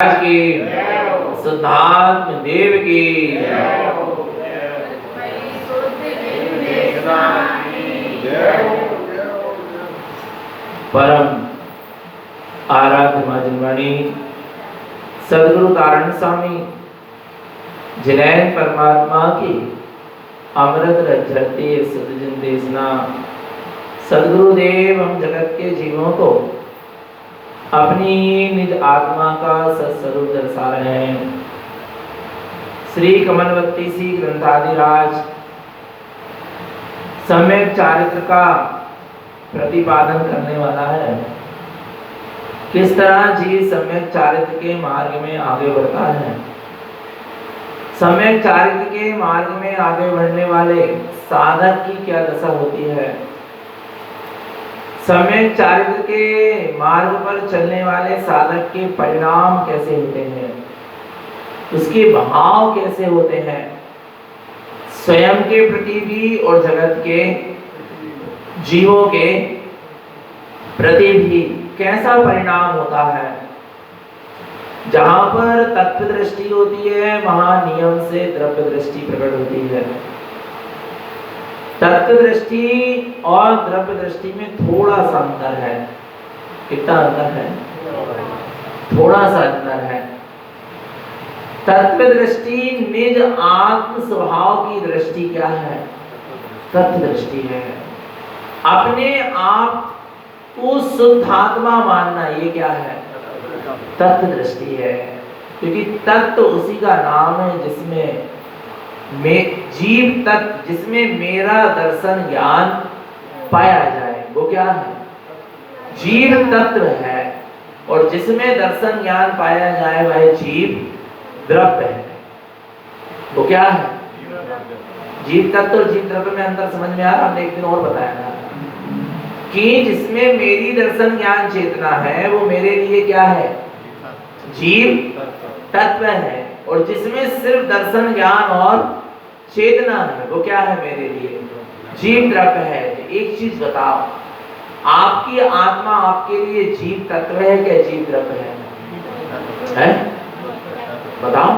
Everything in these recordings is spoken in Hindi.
की सिद्धार्थ देव की परम आराध्य माजनवाणी सदगुरु कारण स्वामी जिनैन परमात्मा की अमृत रचरती सदजन देशना सदगुरुदेव हम जगत के जीवों को अपनी निज आत्मा का सत्स्वरूप दर्शा रहे हैं। श्री कमलवती सी ग्रंथादिराज सम्यक चारित्र का प्रतिपादन करने वाला है। किस तरह जीव सम्यक चारित्र के मार्ग में आगे बढ़ता है। सम्यक चारित्र के मार्ग में आगे बढ़ने वाले साधक की क्या दशा होती है। सम्यक चारित्र के मार्ग पर चलने वाले साधक के परिणाम कैसे होते हैं, उसके भाव कैसे होते हैं, स्वयं के प्रति भी और जगत के जीवों के प्रति भी कैसा परिणाम होता है। जहां पर तत्व दृष्टि होती है वहां नियम से द्रव्य दृष्टि प्रकट होती है। तत्व दृष्टि और द्रव्य दृष्टि में थोड़ा सा अंतर है। कितना अंतर है? थोड़ा सा अंतर है। तत्व दृष्टि निज आत्म स्वभाव की दृष्टि क्या है? तत्व दृष्टि है। अपने आप को शुद्ध आत्मा मानना, ये क्या है? तत्व दृष्टि है। क्योंकि तत्व उसी का नाम है जिसमें जीव तत्व, जिसमें मेरा दर्शन ज्ञान पाया जाए, वो क्या है? जीव तत्व है। और जिसमें दर्शन ज्ञान पाया जाए वह जीव द्रव्य है। वो क्या है? जीव तत्व और जीव द्रव्य में अंतर समझ में आ रहा? हमने एक दिन और बताया था कि जिसमें मेरी दर्शन ज्ञान चेतना है वो मेरे लिए क्या है? जीव तत्व है। और जिसमें सिर्फ दर्शन ज्ञान और चेतना है वो क्या है? मेरे लिए जीव द्रव्य है। एक चीज बताओ, आपकी आत्मा आपके लिए जीव तत्व है क्या जीव द्रव्य है? बताओ।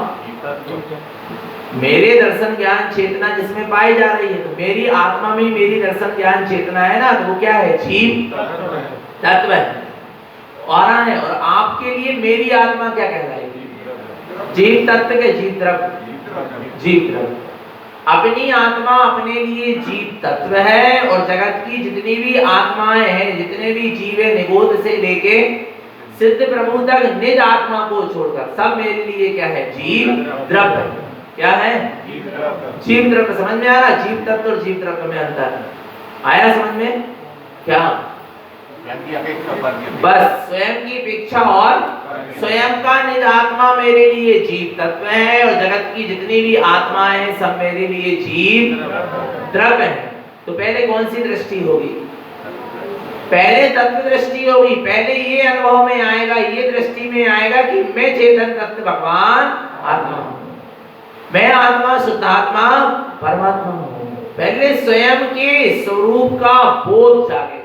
मेरे दर्शन ज्ञान चेतना जिसमें पाई जा रही है, तो मेरी आत्मा में मेरी दर्शन ज्ञान चेतना है ना, तो वो क्या है? जीव तत्व है। और आपके लिए मेरी आत्मा क्या कहलाएगी? जीव तत्व के जीव द्रव्य। जीव द्रव्य। अपनी आत्मा अपने लिए जीव तत्व है और जगत की जितनी भी आत्माएं हैं, जितने भी जीव है, निगोद से लेके सिद्ध प्रभु तक निज आत्मा को छोड़कर सब मेरे लिए क्या है? जीव द्रव्य। क्या है? जीव द्रव्य। समझ में आ रहा? जीव तत्व और जीव द्रव्य में अंतर आया समझ में? क्या बस स्वयं की इच्छा और स्वयं का निज आत्मा मेरे लिए जीव तत्व है और जगत की जितनी भी आत्माएं हैं सब मेरे लिए जीव द्रव्य है। तो पहले कौन सी दृष्टि होगी? पहले तत्व दृष्टि होगी। पहले ये अनुभव में आएगा, ये दृष्टि में आएगा कि मैं चेतन तत्व भगवान आत्मा हूं, मैं आत्मा शुद्ध आत्मा परमात्मा हूं। पहले स्वयं के स्वरूप का बोध जागेगा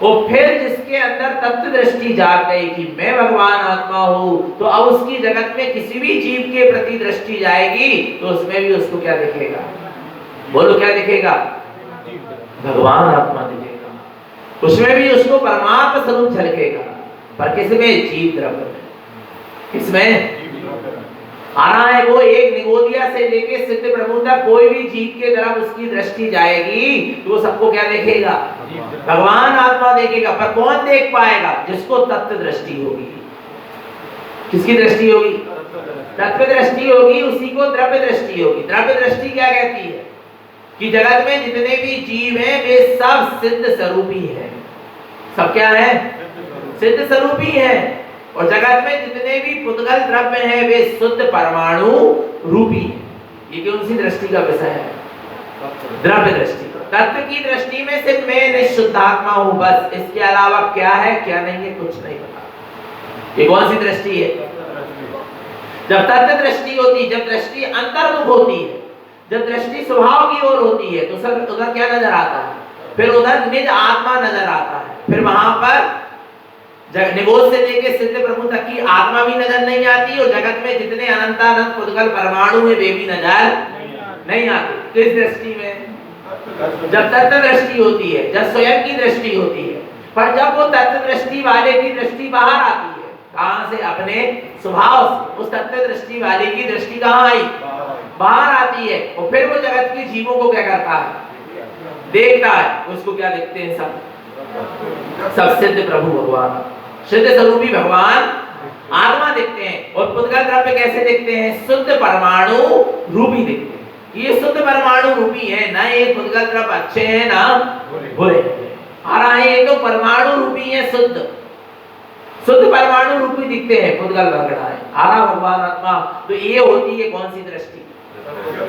और फिर जिसके अंदर तत्व दृष्टि जाग गई कि मैं भगवान आत्मा हूं, तो अब उसकी जगत में किसी भी जीव के प्रति दृष्टि जाएगी तो उसमें भी उसको क्या दिखेगा? बोलो क्या दिखेगा? भगवान आत्मा दिखेगा। उसमें भी उसको परमात्मा स्वरूप झलकेगा। पर किसमें? जीव द्रव्य में। किसमें? आना है वो एक निगोदिया से लेके सिद्ध प्रभु तक कोई भी जीव के तरफ उसकी दृष्टि जाएगी तो वो सबको क्या देखेगा? भगवान आत्मा देखेगा। पर कौन देख पाएगा? जिसको तत्व दृष्टि होगी। किसकी दृष्टि होगी? तत्व दृष्टि होगी, उसी को द्रव्य दृष्टि होगी। द्रव्य दृष्टि क्या कहती है? कि जगत में जितने भी जीव हैं वे सब सिद्ध स्वरूपी हैं। सब क्या है? सिद्ध स्वरूपी हैं। और जगत में जितने भी पुद्गल द्रव्य हैं वे शुद्ध परमाणु रूपी हैं। ये कौन सी दृष्टि का विषय है? द्रव्य दृष्टि। तत्व की दृष्टि में सिर्फ मैं निशुद्ध आत्मा हूं, बस। इसके अलावा क्या है क्या नहीं है कुछ नहीं पता। ये कौन सी दृष्टि है? जब तत्व दृष्टि होती, जब दृष्टि अंतर्मुख होती है, जब दृष्टि स्वभाव की ओर होती है तो सर उधर क्या नजर आता है? फिर उधर निज आत्मा नजर आता है। फिर वहां पर निगोज से लेके सिद्ध प्रभु तक की आत्मा भी नजर नहीं आती और जगत में जितने अनंतानंत पुद्गल परमाणु है वे भी नजर नहीं आते। किस दृष्टि में? जब तत्व दृष्टि होती है, जब स्वयं की दृष्टि होती है। पर जब वो तत्व दृष्टि वाले की दृष्टि बाहर आती है, कहां से? अपने स्वभाव से। उस तत्व दृष्टि वाले की दृष्टि कहां आई? बाहर आती है। और फिर वो जगत के जीवों को क्या करता है? देखता है। उसको क्या देखते हैं? सब सिद्ध प्रभु भगवान, सिद्ध स्वरूपी भगवान आत्मा देखते हैं। और पुद्गल द्रव्य कैसे देखते हैं? शुद्ध परमाणु रूपी देखते हैं। ये शुद्ध परमाणु रूपी है, ना ये पुद्गल द्रव्य अच्छे हैं ना बुरे। आ रहा है, ये तो परमाणु रूपी है, शुद्ध परमाणु रूपी दिखते हैं, पुद्गल वर्गड़ा है। आ रहा भगवान आत्मा। तो ये होती है कौन सी दृष्टि?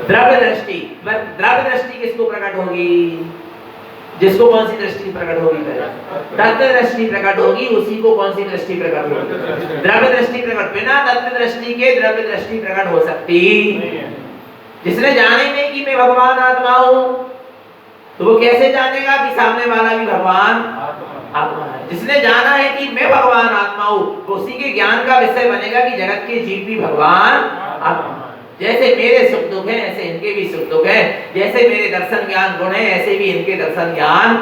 द्रव्य दृष्टि। द्रव्य दृष्टि किसको प्रकट होगी? जिसको कौन सी दृष्टि प्रकट होगी? तत्व दृष्टि प्रकट होगी। उसी को कौन सी दृष्टि प्रकट होगी? द्रव्य दृष्टि प्रकट। बिना तत्व दृष्टि के द्रव्य दृष्टि प्रकट हो सकती। जिसने जाने नहीं कि मैं भगवान आत्मा हूं, तो वो कैसे जानेगा कि सामने वाला भी भगवान आत्मा है? जिसने जाना है कि मैं भगवान आत्मा हूं, तो उसी के ज्ञान का विषय बनेगा कि जगत के जीव भी भगवान आत्मा है। जैसे मेरे सुख दुख है, ऐसे इनके भी सुख दुख है। जैसे मेरे दर्शन ज्ञान गुण है, ऐसे भी इनके दर्शन ज्ञान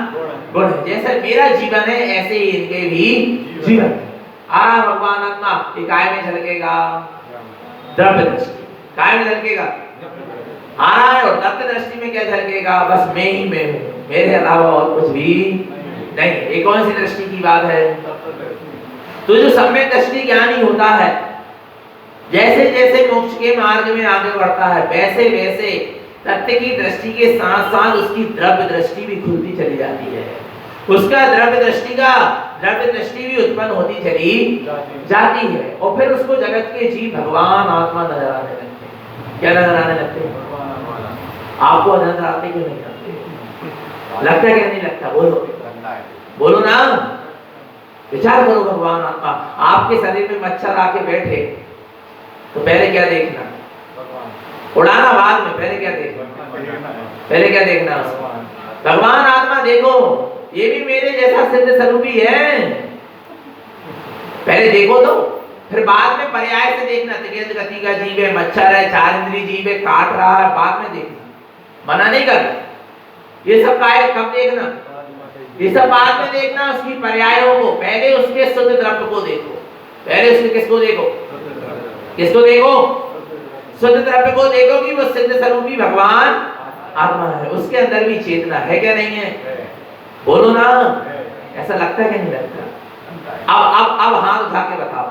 गुण है। जैसे मेरा जीवन है, ऐसे ही इनके भी जीवन है। आ भगवान आत्मा ये काय में झलकेगा? द्रव्य दृष्टि। काय में झलकेगा? आ रहा है। और तत्व दृष्टि में क्या झलकेगा? बस मैं ही मैं हूं, मेरे अलावा और कुछ भी नहीं। ये कौन सी दृष्टि की बात है? तो जो सम्यक दृष्टि ज्ञानी होता है, जैसे जैसे मोक्ष के मार्ग में आगे बढ़ता है, वैसे वैसे तत्व की दृष्टि के साथ साथ उसकी द्रव्य दृष्टि भी खुलती चली जाती है। उसका द्रव्य दृष्टि भी उत्पन्न होती चली जाती है। और फिर उसको जगत के जीव भगवान आत्मा नजर आने लगते हैं। क्या नजर आने लगते हैं? आपको नजर आते क्यों नहीं आते? लगता क्या नहीं लगता? बोलो ना, विचार करो। भगवान आत्मा आपके शरीर में मच्छर आके बैठे तो पहले क्या देखना? उड़ाना बाद में, पहले क्या देखना? भगवान आत्मा देखो, ये भी मेरे जैसा सिद्ध स्वरूपी है, पहले देखो तो। फिर बाद में पर्याय से देखना। त्रियंत गति का जीव है, मच्छर है, चार इंद्रिय जीव है, काट रहा है, बाद में देखना। मना नहीं करना। ये सब कब देखना? ये सब बाद में देखना। उसकी पर्यायों को, पहले उसके शुद्ध द्रव्य को देखो। पहले उसके किसको देखो? शुद्ध द्रव्य को देखो कि वो सिद्ध स्वरूपी भगवान आत्मा है। उसके अंदर भी चेतना है क्या नहीं है? बोलो ना, ऐसा लगता है कि नहीं लगता? अब हाथ उठा के बताओ।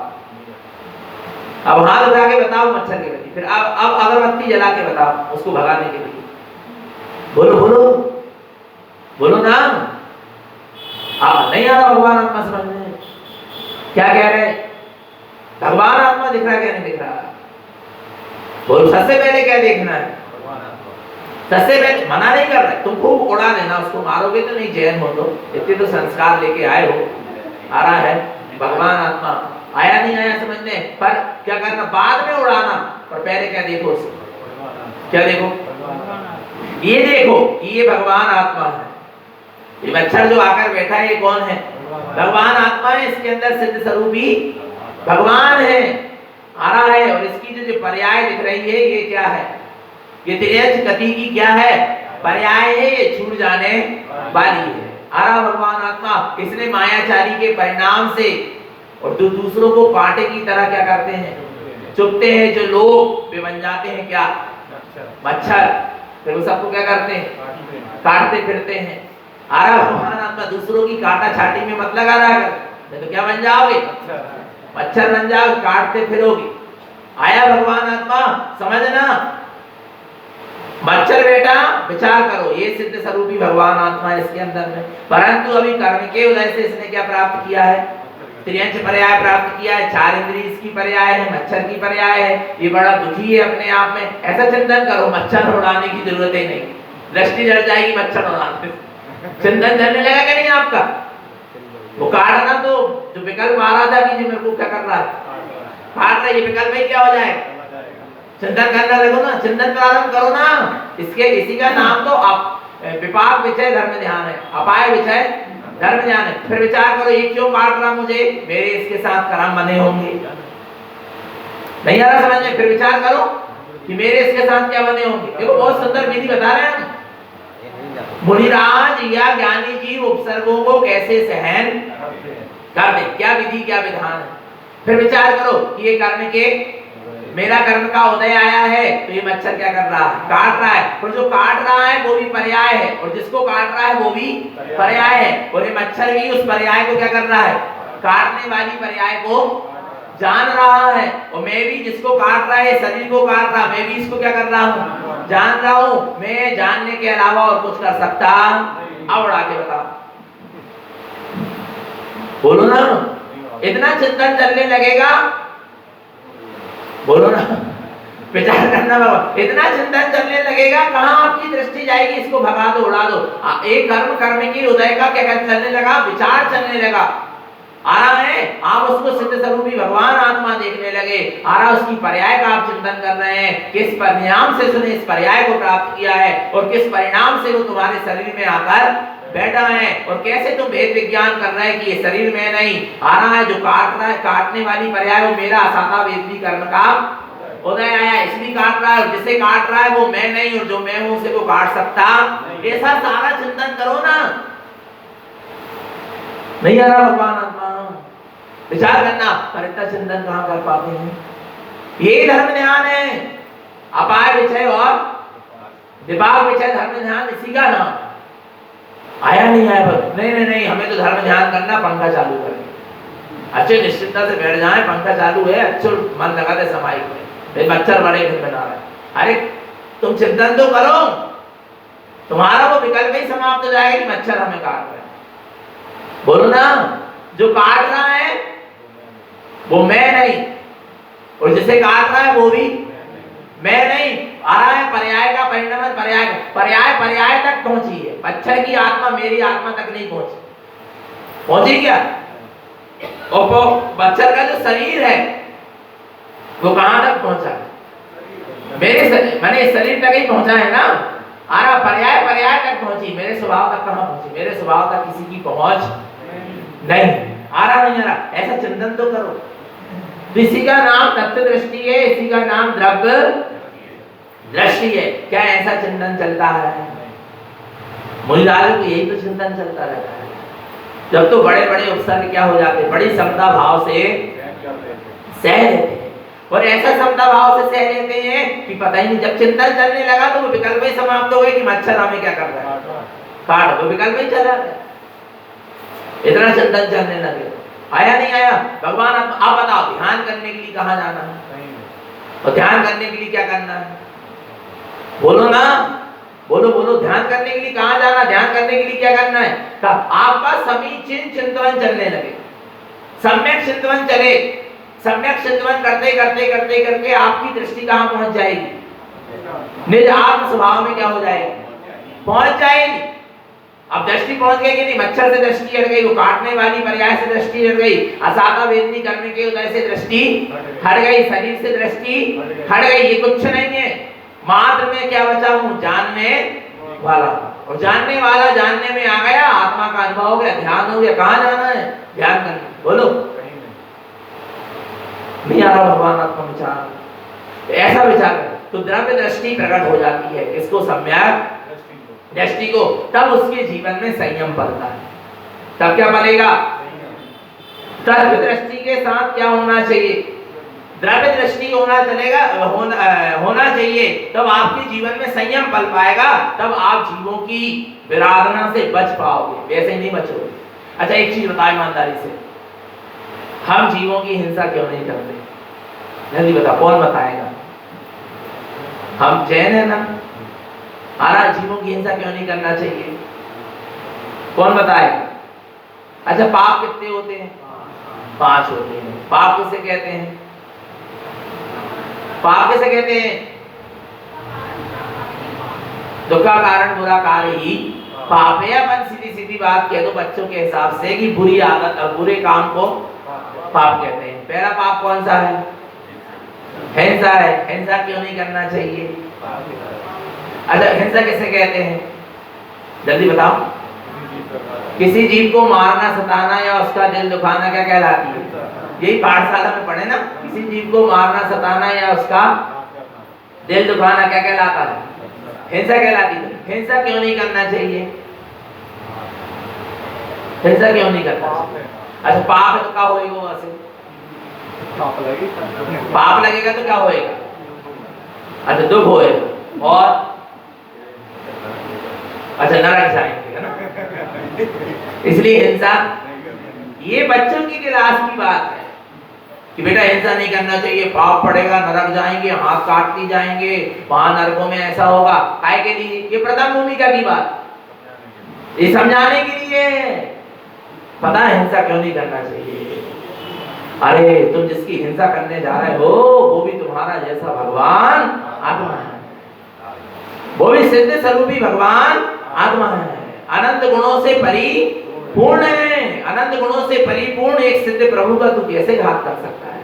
अब हाथ उठा के बताओ मच्छर के प्रति। फिर अब अगरबत्ती जला के बताओ उसको भगाने के लिए। बोलो ना। नहीं आ रहा भगवान आत्मा समझ में? क्या कह रहे? भगवान आत्मा दिख रहा क्या नहीं दिख रहा? बोलो। सबसे पहले क्या देखना है? सबसे पहले मना नहीं कर रहे, तुम खूब उड़ा लेना, उसको मारोगे तो नहीं, जैन हो तो इतने तो संस्कार लेके आए हो। आ रहा है भगवान आत्मा, आया नहीं आया समझने, पर क्या करना? बाद में उड़ाना। पर पहले क्या देखो? क्या देखो? ये देखो कि ये भगवान आत्मा है। ये मच्छर जो आकर बैठा है, ये कौन है? भगवान आत्मा है। इसके अंदर सिद्ध स्वरूपी भगवान है। आ रहा है। और इसकी जो पर्याय दिख रही है, ये क्या है? ये त्रियंत गति की क्या है? पर्याय है। ये छूट जाने वाली है। आ रहा भगवान आत्मा। इसने मायाचारी के परिणाम से और जो दूसरों को कांटे की तरह क्या करते हैं? चुभते हैं। जो लोग वे बन जाते हैं क्या? मच्छर। फिर वो सबको क्या करते हैं? काटते फिरते हैं। आ रहा भगवान आत्मा। दूसरों की काटा छाटी में मत लगा रहा कर, नहीं तो क्या बन जाओगे? मच्छर बन जाओ, काटते फिरोगे। आया भगवान आत्मा, समझना। मच्छर बेटा विचार करो, ये सिद्ध स्वरूपी भगवान आत्मा है इसके अंदर में। परंतु अभी कर्म के उदय से इसने क्या प्राप्त किया है? त्रियंच पर्याय प्राप्त किया है। चार इंद्रिय इसकी पर्याय है, मच्छर की पर्याय है। ये बड़ा दुखी है अपने आप में। ऐसा चिंतन करो, मच्छर उड़ाने की जरूरत ही नहीं। दृष्टि जल जाएगी मच्छर उड़ाने। चिंतन चलने लगा कि नहीं आपका? वो काटना तो जो विकल्प आ रहा था कि मेरे को क्या कर रहा है? काट रहा है। ये विकल्प ही क्या हो जाएगा? चिंतन करने लगो ना, चिंतन प्रारंभ करो ना। इसी का नाम तो विपाक विषय धर्म ध्यान है। अपाय विषय धर्म ध्यान है। फिर विचार करो ये क्यों काट रहा मुझे, मेरे इसके साथ कर्म बने होंगे। नहीं आ रहा समझ में? फिर विचार करो कि मेरे इसके साथ क्या बने होंगे। देखो बहुत सुंदर विधि बता रहे हैं हम। मुनिराज या ज्ञानी जीव उपसर्गों को कैसे सहन करते, क्या विधि क्या विधान है। फिर विचार करो कि ये कर्म के मेरा कर्म का उदय आया है तो ये मच्छर क्या कर रहा है, काट रहा है। और जो काट रहा है वो भी पर्याय है और जिसको काट रहा है वो भी पर्याय है। और ये मच्छर भी उस पर्याय को क्या कर रहा है, काटने वाली पर्याय को जान रहा है। और मैं भी जिसको काट रहा है, शरीर को काट रहा, मैं भी इसको क्या कर रहा हूँ, जान रहा हूँ। मैं जानने के अलावा और कुछ कर सकता। अब उड़ा के बताओ, बोलो ना। इतना चिंतन चलने लगेगा, बोलो ना, विचार करना बाबा। इतना चिंतन चलने लगेगा, कहाँ आपकी दृष्टि जाएगी, इसको भगा दो, उड़ा दो। एक कर्म करने की उदय का क्या चलने लगा, विचार चलने लगा। आ रहा है, आप उसको सिद्ध स्वरूपी भगवान आत्मा देखने लगे। आ रहा उसकी पर्याय का आप चिंतन कर रहे हैं, किस परिणाम से उसने इस पर्याय को प्राप्त किया है और किस परिणाम से वो तुम्हारे शरीर में आकर बैठा है। और कैसे तुम भेद विज्ञान कर रहे हैं कि ये शरीर में नहीं। आ रहा है जो काट रहा है, काटने वाली पर्याय वो मेरा असाता वेदी कर्म का उदय आया, इसलिए काट रहा है। और जिसे काट रहा है वो मैं नहीं, और जो मैं हूं उसे वो काट सकता। ऐसा सारा चिंतन करो ना। नहीं आ रहा भगवान आत्मा, विचार करना। पर इतना चिंतन कहां कर पाते हैं। ये धर्म ध्यान है। अपाय विषय और विभाग विषय धर्म ध्यान, इसी का नाम। आया नहीं आया, नहीं नहीं नहीं, हमें तो धर्म ध्यान करना, पंखा चालू करें, अच्छे निश्चितता से बैठ जाए, पंखा चालू है, अच्छे मन लगा दे समाई में, मच्छर बड़े घर बना रहे। अरे तुम चिंतन तो करो, तुम्हारा वो विकल्प ही समाप्त हो जाएगा कि मच्छर हमें काट रहे हैं। बोलो ना, जो काट रहा है वो मैं नहीं, और जिसे काट रहा है वो भी मैं नहीं। आ रहा है पर्याय का परिणाम, पर्याय पर्याय पर्याय तक पहुंची है। मच्छर की आत्मा मेरी आत्मा तक नहीं पहुंची, पहुंची क्या? और वो मच्छर का जो शरीर है वो कहां तक पहुंचा, मेरे शरीर, मैंने इस शरीर तक ही पहुंचा है ना। आ रहा पर्याय पर्याय तक पहुंची, मेरे स्वभाव तक कहां पहुंची, मेरे स्वभाव तक किसी की पहुंच नहीं। आ रहा नहीं आ रहा, ऐसा चिंतन तो करो। तो इसी का नाम तत्व दृष्टि है, इसी का नाम द्रव्य दृष्टि है। क्या ऐसा चिंतन चलता है? मुनिराजों को यही तो चिंतन चलता रहता है। जब तो बड़े बड़े उपसर्ग क्या हो जाते, बड़ी समता भाव से सह लेते हैं। और ऐसा समता भाव से सह लेते हैं कि पता ही नहीं, जब चिंतन चलने लगा तो वो विकल्प ही समाप्त हो गए कि मच्छर हमें क्या कर रहा है, काट, वो विकल्प ही चला गया। इतना चिंतन चलने लगे, आया नहीं आया भगवान। आप बताओ, ध्यान करने के लिए कहाँ जाना है, और ध्यान करने के लिए क्या करना है? बोलो ना, बोलो बोलो, ध्यान करने के लिए कहाँ जाना, ध्यान करने के लिए क्या करना है? आपका समीचीन चिंतन चलने लगे, सम्यक चिंतन चले। सम्यक चिंतन करते करते करते करके आपकी दृष्टि कहाँ पहुंच जाएगी, निज आत्म स्वभाव में क्या हो जाएगी, पहुंच जाएगी। अब दृष्टि पहुंच गई कि नहीं, मच्छर से दृष्टि हट गई, वो काटने वाली पर्याय से दृष्टि हट गई, असाता वेदनी करने के उदय से दृष्टि हट गई, शरीर से दृष्टि हट गई। ये कुछ नहीं है, मात्र में क्या बचा हूं, जानने वाला। और जानने वाला जानने में आ गया, आत्मा का अनुभव हो गया, ध्यान हो गया। कहाँ जाना है, ध्यान करने। बोलो, नहीं आ रहा भगवान आत्मा विचार। ऐसा विचार तो द्रव्य दृष्टि प्रकट हो जाती है, इसको सम्यक दृष्टि को। तब उसके जीवन में संयम पड़ता है। तब क्या बनेगा, द्रव्य दृष्टि के साथ क्या होना चाहिए, द्रव्य दृष्टि होना चलेगा, होना चाहिए। तब आपके जीवन में संयम पल पाएगा, तब आप जीवों की विराधना से बच पाओगे, वैसे ही नहीं बचोगे। अच्छा एक चीज बताओ ईमानदारी से, हम जीवों की हिंसा क्यों नहीं करते? जल्दी बता, कौन बताएगा? हम जैन है ना, हमारा जीवों की हिंसा क्यों नहीं करना चाहिए? कौन बताएगा? अच्छा पाप कितने होते हैं? 5 होते हैं। पाप किसे कहते हैं? पाप किसे कहते हैं? दुख का कारण बुरा कार्य ही पाप है। अपन सीधी सीधी बात कह दो बच्चों के हिसाब से कि बुरी आदत और बुरे काम को पाप कहते हैं। पहला पाप कौन सा है? हिंसा है। हिंसा क्यों नहीं करना चाहिए? अच्छा हिंसा किसे कहते हैं? जल्दी बताओ। किसी जीव को मारना, सताना या उसका दिल दुखाना क्या कहलाती है? यही पाठशाला में पढ़े ना, किसी जीव को मारना, सताना या उसका दिल दुखाना क्या कहलाता है? हिंसा कहलाती है। हिंसा क्यों नहीं करना चाहिए? हिंसा क्यों नहीं करना चाहिए? अच्छा, पाप है तो क्या होएगा? वहां से पाप लगेगा तो क्या होएगा? अच्छा, दुख होएगा और अच्छा नरक जाएंगे, है ना? इसलिए हिंसा, ये बच्चों की क्लास की बात है कि बेटा हिंसा नहीं करना चाहिए, पाप पड़ेगा, नरक जाएंगे, हाथ काट दी जाएंगे, वहां नरकों में ऐसा होगा। काय के लिए? ये प्रथम भूमिका की बात, ये समझाने के लिए। पता है हिंसा क्यों नहीं करना चाहिए? अरे तुम जिसकी हिंसा करने जा रहे हो वो भी तुम्हारा जैसा भगवान आत्मा है, वो भी सिद्ध स्वरूपी भगवान आत्मा है, अनंत गुणों से परिपूर्ण है। अनंत गुणों से परिपूर्ण एक सिद्ध प्रभु का तू कैसे घात कर सकता है?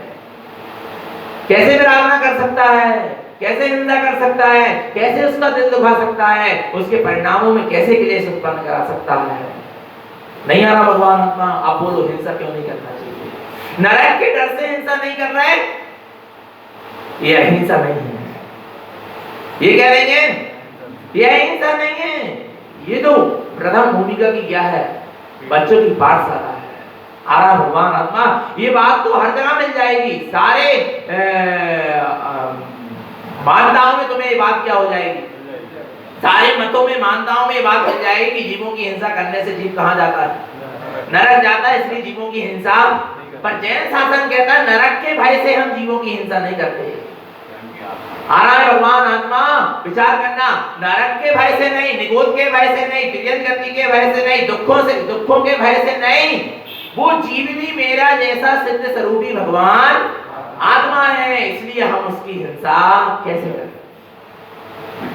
कैसे विराधना कर सकता है? कैसे निंदा कर सकता है? कैसे उसका दिल दुखा सकता है? उसके परिणामों में कैसे क्लेश उत्पन्न करा सकता है? नहीं आ रहा भगवान आत्मा? आप बोलो हिंसा क्यों नहीं करना चाहिए? नरक के डर से हिंसा नहीं कर रहे, ये अहिंसा नहीं है। ये कह देंगे ये अहिंसा नहीं है। ये तो प्रथम भूमिका की क्या है? बच्चों की पाठशाला है। आरा भगवान आत्मा, ये बात तो हर जगह मिल जाएगी। सारे मान्यताओं में तुम्हें ये बात क्या हो जाएगी? सारे मतों में, मान्यताओं में ये बात मिल जाएगी कि जीवों की हिंसा करने से जीव कहां जाता है? नरक जाता है। इसलिए जीवों की हिंसा, पर जैन शासन कहता है नरक के भय से हम जीवों की हिंसा नहीं करते। आ रहा है भगवान आत्मा, विचार करना, नरक के भय से नहीं, निगोद के भय से नहीं, तिर्यन गति के भय से नहीं, दुखों के भय से नहीं। वो जीव भी मेरा जैसा सिद्ध स्वरूपी भगवान आत्मा है, इसलिए हम उसकी हिंसा कैसे करें?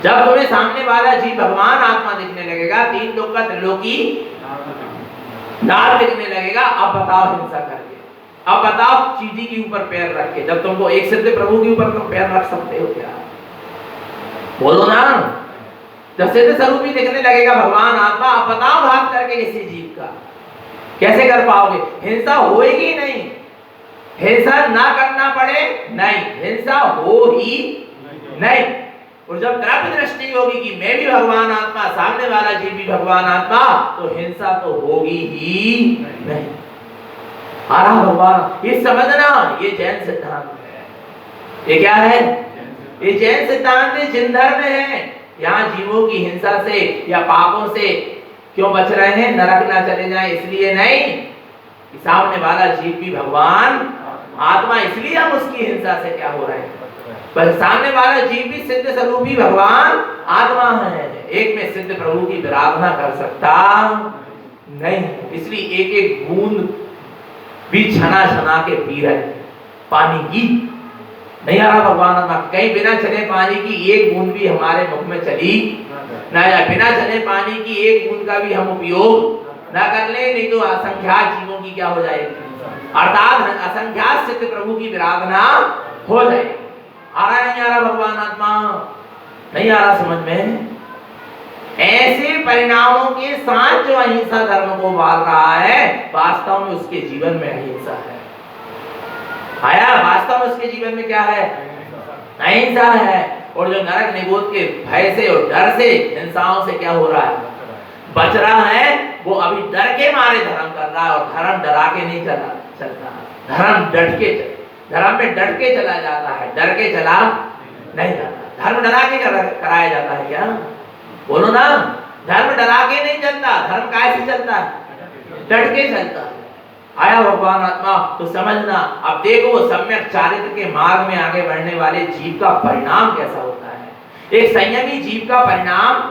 जब तुम्हें सामने वाला जीव भगवान आत्मा दिखने लगेगा, तीन लोक का त्रिलोकी नाथ दिखने लगेगा, अब बताओ हिंसा करके, अब बताओ चीजी के ऊपर पैर रख के। जब तुमको एक सिद्ध प्रभु के ऊपर तुम पैर रख सकते हो क्या? बोलो ना। जब सिद्ध स्वरूपी दिखने लगेगा भगवान आत्मा, अब बताओ घात करके किसी जीव का कैसे कर पाओगे? हिंसा होएगी नहीं, हिंसा ना करना पड़े नहीं, हिंसा हो ही नहीं। और जब द्रव्य दृष्टि होगी कि मैं भी भगवान आत्मा, सामने वाला जीव भी भगवान आत्मा, तो हिंसा तो होगी ही नहीं। आरा भगवान, ये समझना, ये जैन सिद्धांत है। ये क्या है? ये जैन सिद्धांत है, जिन धर्म है। यहाँ जीवों की हिंसा से या पापों से क्यों बच रहे हैं? नरक ना चले जाए इसलिए नहीं, कि सामने वाला जीव भी भगवान आत्मा, इसलिए हम उसकी हिंसा से क्या हो रहे हैं? पर सामने वाला जीव भी सिद्ध स्वरूपी भगवान आत्मा है, एक में सिद्ध प्रभु की विराधना कर सकता नहीं। इसलिए एक एक बूंद भी छना छना के पी रहे पानी की। नहीं आ रहा भगवान आत्मा, कहीं बिना चले पानी की एक बूंद भी हमारे मुख में चली ना जाए, बिना चले पानी की एक बूंद का भी हम उपयोग ना कर ले, नहीं तो असंख्यात जीवों की क्या हो जाएगी? अर्थात असंख्यात सिद्ध प्रभु की विराधना हो जाएगी। आ रहा नहीं आ रहा भगवान आत्मा? नहीं आ रहा समझ में? ऐसे परिणामों के साथ जो अहिंसा धर्म को पाल रहा है, वास्तव में उसके जीवन में अहिंसा है। आया? वास्तव में उसके जीवन में क्या है? अहिंसा है। और जो नरक निगोद के भय से और डर से, हिंसाओं से क्या हो रहा है? बच रहा है। वो अभी डर के मारे धर्म कर रहा है, और धर्म डरा के नहीं चलता, धर्म डट के धर्म में डट के चला जाता है, डर के चला नहीं जाता। धर्म डरा के कराया जाता है क्या? बोलो ना। धर्म डरा के नहीं चलता, धर्म कैसे चलता है? डट के चलता है। आया भगवान आत्मा, तो समझना। अब देखो सम्यक चारित्र के मार्ग में आगे बढ़ने वाले जीव का परिणाम कैसा होता है। एक संयमी जीव का परिणाम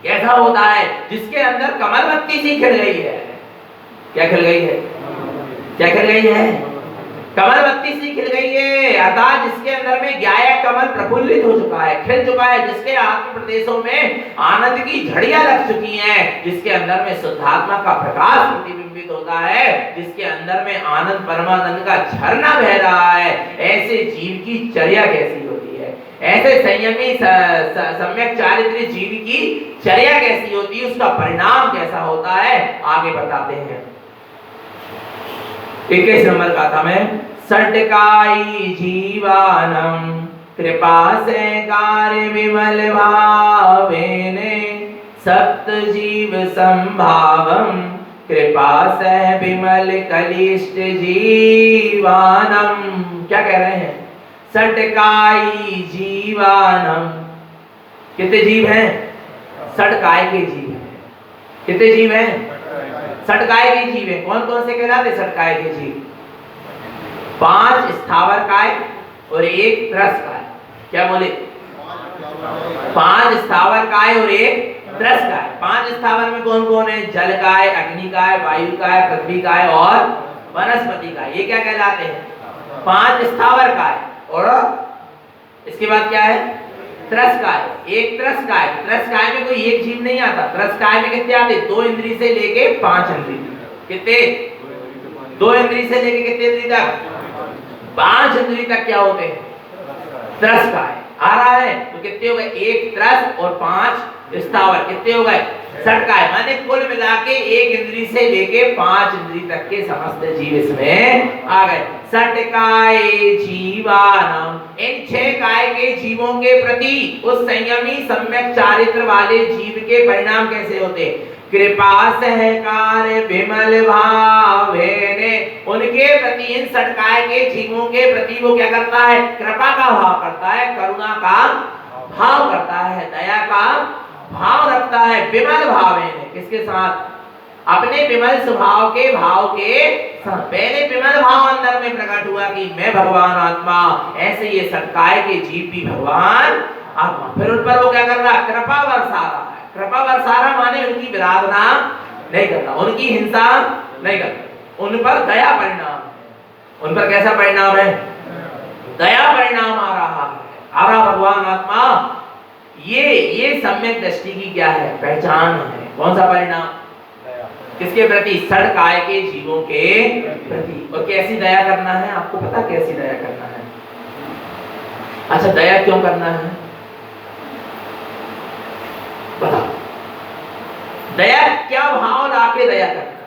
कैसा होता है? जिसके अंदर कमलवत्ती सी खिल गई है। क्या खिल गई है? क्या खिल गई है? कमलवत्ती सी खिल गई है, अर्थात जिसके अंदर में ज्ञाया कमल प्रफुल्लित हो चुका है, खिल चुका है, जिसके आत्म प्रदेशों में आनंद की झड़ियां लग चुकी हैं, जिसके अंदर में शुद्धात्मा का प्रकाश प्रतिबिंबित होता है, जिसके अंदर में आनंद परमानंद का झरना बह रहा है। ऐसे जीव की चर्या कैसी होती है? ऐसे संयमी सम्यक चारित्र्य जीव की चर्या कैसी होती है, उसका परिणाम कैसा होता है, आगे बताते हैं। 21 नंबर गाथा में, सटकाई जीवानम कृपा से कार्य विमल भावेने, सप्त जीव संभावम कृपा से विमल कलिष्ठ जीवानम। क्या कह रहे हैं? सटकाई जीवानम। कितने जीव हैं? सटकाय के जीव हैं। कितने जीव हैं? सटकाय के जीव हैं। कौन कौन से कहलाते सटकाय के जीव? 5 स्थावर काय और 1 त्रस काय। क्या बोले? 5 स्थावर काय और 1 त्रस काय। 5 स्थावर में कौन कौन है? जल काय, अग्नि काय, वायु काय, पृथ्वी काय और वनस्पति काय। ये क्या कहलाते हैं? 5 स्थावर काय। और इसके बाद क्या है? त्रस काय। 1 त्रस काय। त्रस काय में कोई एक जीव नहीं आता। त्रस काय में कितने आते? 2 इंद्री से लेके 5 इंद्री। कितने? 2 इंद्री से लेके कितने इंद्री तक? 5 इंद्री तक क्या होते हैं? त्रस काय। आ रहा है? तो कितने हो गए? 1 त्रस और 5 स्थावर। कितने हो गए? सटकाय। माने कुल मिला के 1 इंद्री से लेके 5 इंद्री तक के समस्त जीव इसमें आ गए। सटकाय जीवानम। इन 6 काय के जीवों के प्रति उस संयमी सम्यक चारित्र वाले जीव के परिणाम कैसे होते? कृपा सहकार विमल भावेने। उनके प्रति, इन सटकाय के जीवों के प्रति वो क्या करता है? कृपा का भाव करता है, करुणा का भाव करता है, दया का भाव रखता है। विमल भावेने। किसके साथ? अपने विमल स्वभाव के भाव के साथ। पहले विमल भाव अंदर में प्रकट हुआ कि मैं भगवान आत्मा, ऐसे ये सटकाय के जीव भी भगवान आत्मा। फिर उन पर वो क्या कर रहा? कृपा बरसा रहा है। कृपा बरसा रहा माने उनकी विराधना नहीं करना, उनकी हिंसा नहीं करना, उन पर दया परिणाम है। उन पर कैसा परिणाम है? दया परिणाम आ रहा है। आ रहा भगवान आत्मा। ये सम्यक दृष्टि की क्या है? पहचान है। कौन सा परिणाम? किसके प्रति? सटकाय के जीवों के प्रति। और कैसी दया करना है? आपको पता कैसी दया करना है? अच्छा, दया क्यों करना है बताओ? दया क्या भाव लाके दया करना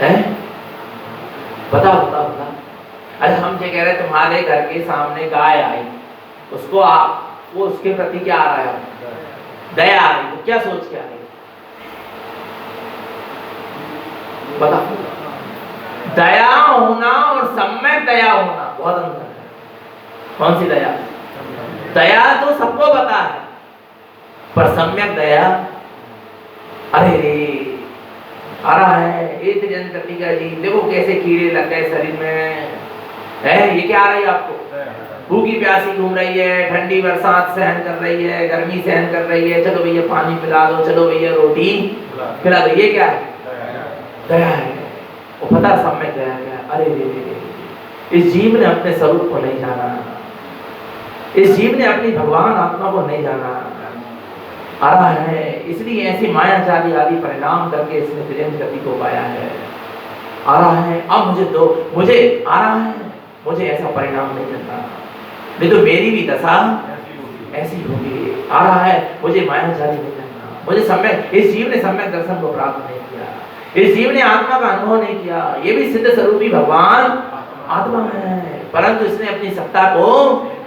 है? बताओ बताओ बताओ। अरे हम ये कह रहे तुम्हारे घर के सामने गाय आई, उसको वो उसके प्रति क्या आ रहा है? दया आ रही। तो क्या सोच के आ रही? बताओ। दया होना और सम्यक दया होना बहुत अंतर है। कौन सी दया? दया तो सबको पता है, पर सम्यक दया, अरे रे आ रहा है एक जन कटिका जी, देखो कैसे कीड़े लग गए शरीर में है। ये क्या आ रही है आपको? भूखी प्यासी घूम रही है, ठंडी बरसात सहन कर रही है, गर्मी सहन कर रही है, चलो भैया पानी पिला दो, चलो भैया रोटी खिला दो। ये क्या है? दया है। वो पता सम्यक दया क्या? अरे रे, इस जीव ने अपने स्वरूप को नहीं जाना, इस जीव ने अपनी भगवान आत्मा को नहीं जाना। आ रहा है इसलिए ऐसी माया चाली आदि परिणाम करके इसने तिर्यंत गति को पाया है। आ रहा है अब मुझे दो, मुझे आ रहा है, मुझे ऐसा परिणाम नहीं मिलता, नहीं तो मेरी भी दशा ऐसी होगी। आ रहा है मुझे माया चाली नहीं करना, मुझे सम्यक, इस जीव ने सम्यक दर्शन को प्राप्त नहीं किया, इस जीव ने आत्मा का अनुभव नहीं किया। ये भी सिद्ध स्वरूपी भगवान आत्मा है, परंतु इसने अपनी सत्ता को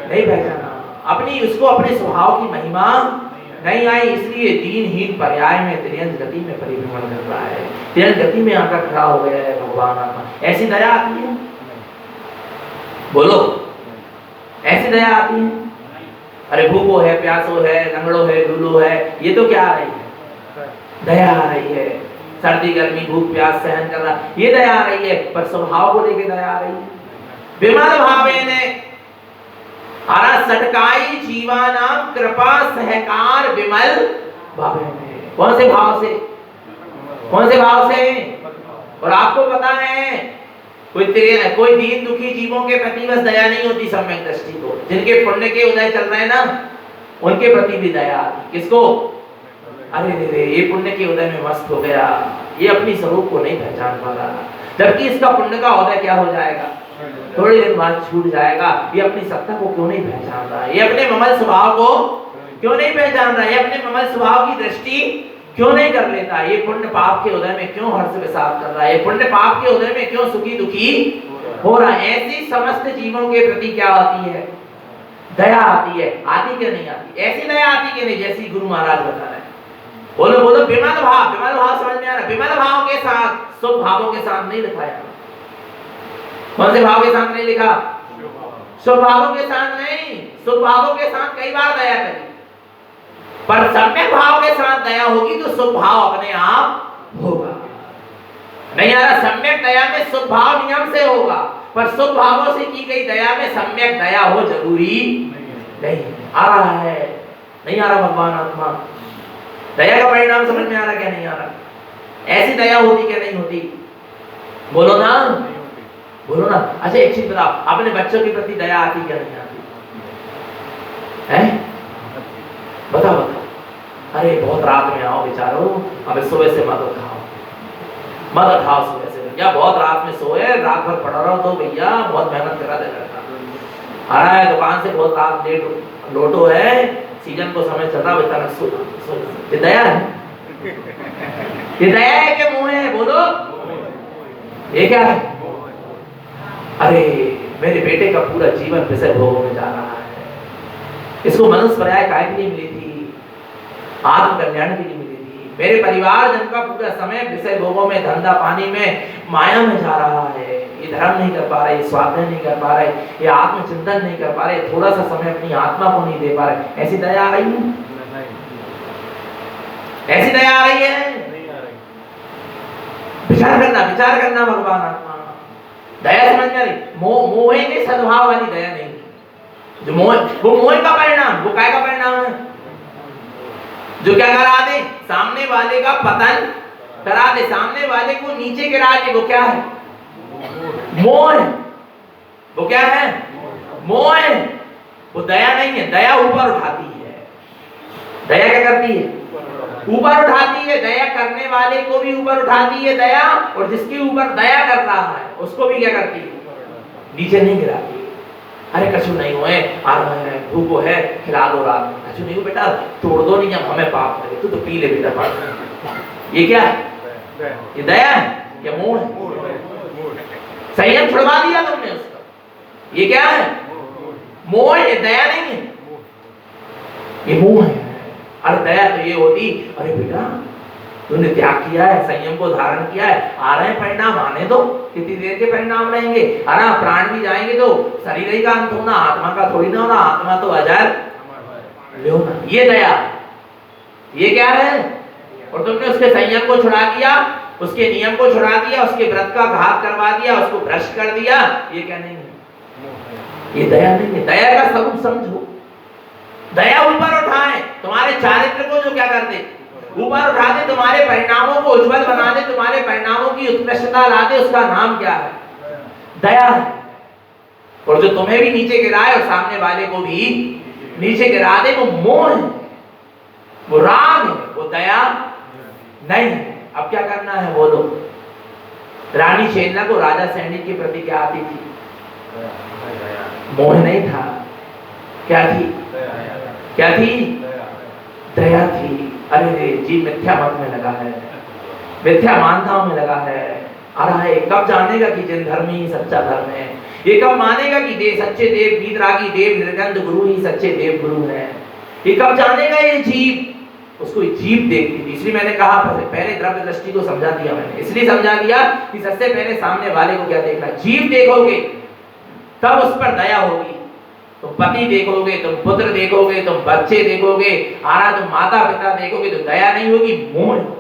नहीं पहचाना, अपनी उसको अपने स्वभाव की महिमा नहीं आई, इसलिए दीनहीन पर्याय में तिर्यंत गति में परिभ्रमण कर रहा है, तिर्यंत गति में आकर खड़ा हो गया है भगवान आत्मा। ऐसी दया आती है? बोलो, ऐसी दया आती है? अरे भूखो है, प्यासो है, लंगड़ो है, लूलो है, ये तो क्या आ रही है? दया आ रही है। सर्दी गर्मी भूख प्यास सहन कर रहा, ये दया आ रही है, पर स्वभाव को लेके दया आ रही है। विमल भावेने आरा सटकाई जीवानाम कृपा सहकार विमल भावेने। कौन से भाव से? कौन से भाव से? और आपको पता है कोई दीन दुखी जीवों के प्रति बस दया नहीं होती सम्यक दृष्टि को, जिनके पुण्य के उदय चल रहे हैं ना, उनके प्रति भी दया आती। किसको? अरे रे ये पुण्य के उदय में मस्त हो गया, ये अपनी स्वरूप को नहीं पहचान पा रहा, जबकि इसका पुण्य का उदय क्या हो जाएगा? थोड़ी देर बाद छूट जाएगा। ये अपनी सत्ता को क्यों नहीं पहचान रहा, ये अपने ममल स्वभाव को क्यों नहीं पहचान रहा, ये अपने ममल स्वभाव की दृष्टि क्यों नहीं कर लेता, ये पुण्य पाप के उदय में क्यों हर्ष विषाद कर रहा है, ये पुण्य पाप के उदय में क्यों सुखी दुखी हो रहा है। ऐसी समस्त जीवों के प्रति क्या आती है, दया आती है। आती क्या नहीं आती, ऐसी दया आती कि नहीं जैसी गुरु महाराज बता रहे हैं। बोलो बोलो, विमल भाव, विमल भाव समझ में आ रहा है। विमल भाव के साथ, शुभ भावों के साथ नहीं लिखा है। कौन से भाव के साथ नहीं लिखा, शुभ भावों के साथ नहीं। शुभ भावों के साथ कई बार दया करी, पर सम्यक भाव के साथ दया होगी तो शुभ भाव अपने आप होगा। नहीं आ रहा, सम्यक दया में शुभ भाव नियम से होगा, पर शुभ भावों से की गई दया में सम्यक दया हो जरूरी नहीं। आ रहा है, नहीं आ रहा भगवान आत्मा, दया का परिणाम समझ में आ रहा क्या नहीं आ रहा। ऐसी दया होती क्या नहीं होती, बोलो ना, बोलो ना। अच्छा एक चीज बताओ, अपने बच्चों के प्रति दया आती क्या नहीं आती है, बताओ बताओ। अरे बहुत रात में आओ बेचारो, अब सुबह से मत उठाओ, मत उठाओ सुबह से, या बहुत रात में सोए, रात भर पड़ा रहो तो भैया बहुत मेहनत करा दे करता, आ रहा है दुकान से बहुत रात लेट लोटो है, सीजन को समय चल रहा है, बेचारा सो। ये दया है, ये दया है कि मोह है, बोलो ये क्या है। अरे मेरे बेटे का पूरा जीवन विषय भोगों में जा रहा है, इसको मनुष्य पर्याय काय के लिए मिली थी, आत्म कल्याण के लिए मिली थी। मेरे परिवार जन का पूरा समय विषय भोगों में, धंधा पानी में, माया में जा रहा है, ये धर्म नहीं कर पा रहे, ये स्वाध्याय नहीं कर पा रहे, ये आत्मचिंतन नहीं कर पा रहे, थोड़ा सा समय अपनी आत्मा को नहीं दे पा रहे। ऐसी दया आ रही है, ऐसी दया आ रही है। विचार करना भगवान आत्मा, दया समझ में आ रही। मोह के सद्भाव वाली दया नहीं, जो मोह, वो मोह का परिणाम, वो काय का परिणाम है, जो क्या करा दे, सामने वाले का पतन करा दे, सामने वाले को नीचे गिरा दे, वो क्या है, मोह। वो क्या है, मोह है, वो दया नहीं है। दया ऊपर उठाती है, दया क्या करती है, ऊपर उठाती है। दया करने वाले को भी ऊपर उठाती है दया, और जिसके ऊपर दया कर रहा है उसको भी क्या करती है, नीचे नहीं गिराती। अरे कछु नहीं हुए, आ रहा है, भूखो है, खिला दो रात में, कछु नहीं हो बेटा, तोड़ दो नहीं, अब हमें पाप लगे, तू तो पी ले बेटा पाप। ये क्या है, ये दया है या मोह है। संयम छुड़वा दिया तुमने उसका, ये क्या है, मोह है, दया नहीं है, ये मोह है। अरे दया तो ये होती, अरे बेटा तूने त्याग किया है, संयम को धारण किया है, आ रहे हैं परिणाम, आने दो, कितनी देर के परिणाम रहेंगे, अरे प्राण भी जाएंगे तो शरीर ही का अंत होना, आत्मा का थोड़ी ना होना, आत्मा तो अजर लो ना। ये दया, ये क्या है। और तुमने उसके संयम को छुड़ा दिया, उसके नियम को छुड़ा दिया, उसके व्रत का घात करवा दिया, उसको भ्रष्ट कर दिया, ये क्या नहीं है, ये दया नहीं है। दया का स्वरूप समझो, दया ऊपर उठाए, तुम्हारे चारित्र को जो क्या कर दे, ऊपर उठा दे, तुम्हारे परिणामों को उज्जवल बना दे, तुम्हारे परिणामों की उत्कृष्टता ला दे, उसका नाम क्या है, दया है। और जो तुम्हें भी नीचे गिराए और सामने वाले को भी नीचे गिरा दे, वो मोह है, वो राग है, वो दया नहीं है। अब क्या करना है बोलो। रानी शेरना को राजा सैनिक के प्रति क्या आती थी, मोह नहीं था, क्या थी, क्या थी, दया थी। अरे जी मिथ्या मत में लगा है, मिथ्या मान्यताओं में लगा है, आ रहा है। कब जानेगा कि जिन धर्म ही सच्चा धर्म है, ये कब मानेगा कि देव सच्चे देव, वीतरागी देव, निर्गंध गुरु ही सच्चे देव गुरु है, ये कब जानेगा। ये जीव, उसको जीव देखती थी। इसलिए मैंने कहा पहले द्रव्य दृष्टि को समझा दिया, मैंने इसलिए समझा दिया कि सबसे पहले सामने वाले को क्या देखना, जीव देखोगे तब उस पर दया होगी। तुम पति देखोगे, तुम पुत्र देखोगे, तुम बच्चे देखोगे, आरा तुम माता पिता देखोगे, तो दया नहीं होगी, मोह होगा।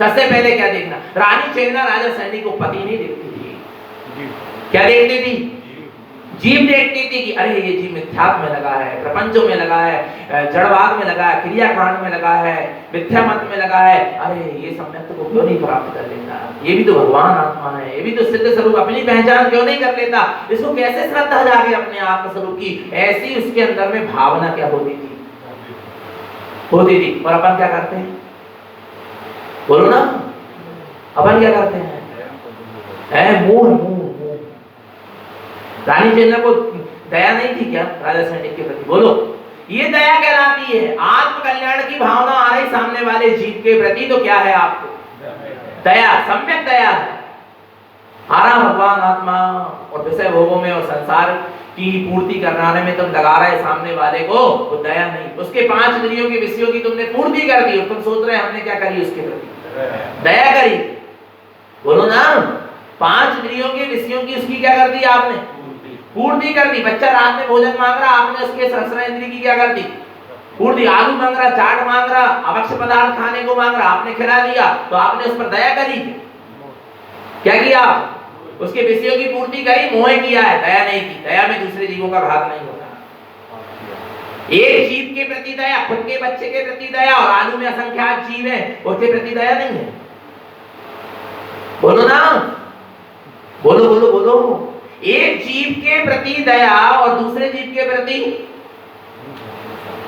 सबसे पहले क्या देखना, रानी चेतना राजा सैनिक को पति नहीं देखती थी, क्या देखती थी, जीव देखती थी कि अरे ये जीव मिथ्यात्व में लगा है, प्रपंचों में लगा है, जड़वाद में लगा है, क्रियाकांड में लगा है, मिथ्या मत में लगा है। अरे ये सम्यक्त को क्यों नहीं प्राप्त कर लेता, ये भी तो भगवान आत्मा है, ये भी तो सिद्ध स्वरूप, अपनी पहचान क्यों नहीं कर लेता, इसको कैसे श्रद्धा जागे अपने आत्म स्वरूप की। ऐसी उसके अंदर में भावना क्या होती थी, होती थी। और अपन क्या करते हैं, बोलो ना, अपन क्या करते हैं, मोह मोह मोह। रानी चेन्नई को दया नहीं थी क्या राजा सैनिक के प्रति? बोलो, ये दया कहलाती है। आत्म कल्याण की भावना आ रही सामने वाले जीव के प्रति, तो क्या है आपको? दया, सम्यक दया है। आ रहा भगवान आत्मा और विषय भोगों में और संसार की पूर्ति कराने में तुम लगा रहे सामने वाले को, वो दया नहीं। उसके 5 इंद्रियों के विषयों की तुमने पूर्ति कर दी और तुम सोच रहे हमने क्या करी उसके प्रति? दया करी। बोलो ना, 5 इंद्रियों के विषयों की उसकी क्या कर दी आपने? पूर्ति कर दी। बच्चा रात में भोजन मांग रहा, आपने उसके सहस्त्र इंद्रिय की क्या कर दी? पूर्ति। आलू मांग रहा, चाट मांग रहा, आवश्यक पदार्थ खाने को मांग रहा, आपने खिला दिया, तो आपने उस पर दया करी। क्या किया? उसके विषयों की पूर्ति करी, मोह किया है, दया नहीं की। दया में दूसरे जीवों का घात नहीं होता। एक जीव के प्रति दया, खुद के बच्चे के प्रति दया, और आलू में असंख्यात जीव हैं, उसके प्रति दया नहीं है। बोलो ना, बोलो बोलो बोलो। एक जीव के प्रति दया और दूसरे जीव के प्रति,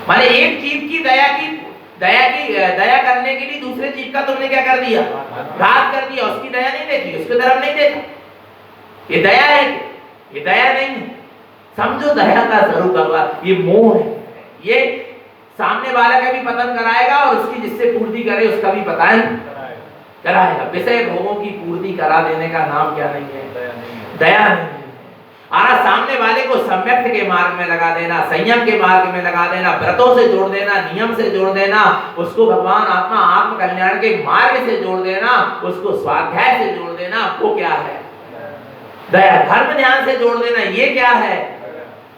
माने एक जीव की दया करने के लिए दूसरे जीव का तुमने क्या कर दिया? घात कर दिया। उसकी दया नहीं देखी, उसके तरफ नहीं देखा। ये दया है? ये दया नहीं है। समझो दया का स्वरूप भगवान, ये मोह है। ये सामने वाला का भी पतन कराएगा और उसकी जिससे पूर्ति करे उसका भी पतन कराएगा। विषय भोगों की पूर्ति करा देने का नाम क्या नहीं है? दया नहीं है। आरा सामने वाले को सम्यक के मार्ग में लगा देना, संयम के मार्ग में लगा देना, व्रतों से जोड़ देना, नियम से जोड़ देना, उसको भगवान आत्मा आत्म कल्याण के मार्ग से जोड़ देना, उसको स्वाध्याय से जोड़ देना, वो क्या है? दया। धर्म ध्यान से जोड़ देना, ये क्या है?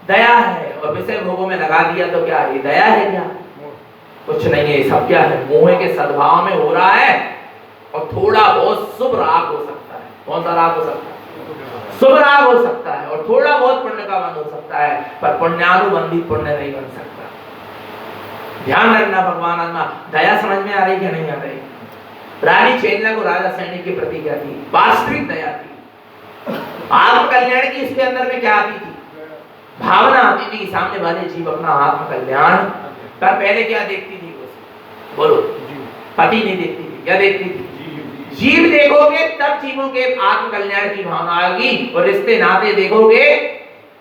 दया है। और विषय भोगों में लगा दिया तो क्या ये दया है? क्या कुछ नहीं है। ये सब क्या है? मोह के सद्भाव में हो रहा है। और थोड़ा बहुत शुभ राग हो सकता है। कौन सा राग हो सकता है? शुभ राग हो सकता है। और थोड़ा बहुत पुण्य का बन हो सकता है, पर पुण्यानुबंधी पुण्य नहीं बन सकता। ध्यान रखना। भगवान आत्मा दया समझ में आ रही कि नहीं आ रही? रानी चेन्नई को राजा सैनिक के प्रति क्या थी? वास्तविक दया थी। आत्म कल्याण की इसके अंदर में क्या आती थी? भावना आती थी। सामने वाले जीव अपना आत्म कल्याण पर पहले क्या देखती थी? बोलो, पति नहीं देखती थी, क्या देखती थी? जीव देखोगे तब जीवों के आत्म कल्याण की भावना आएगी। और रिश्ते नाते देखोगे,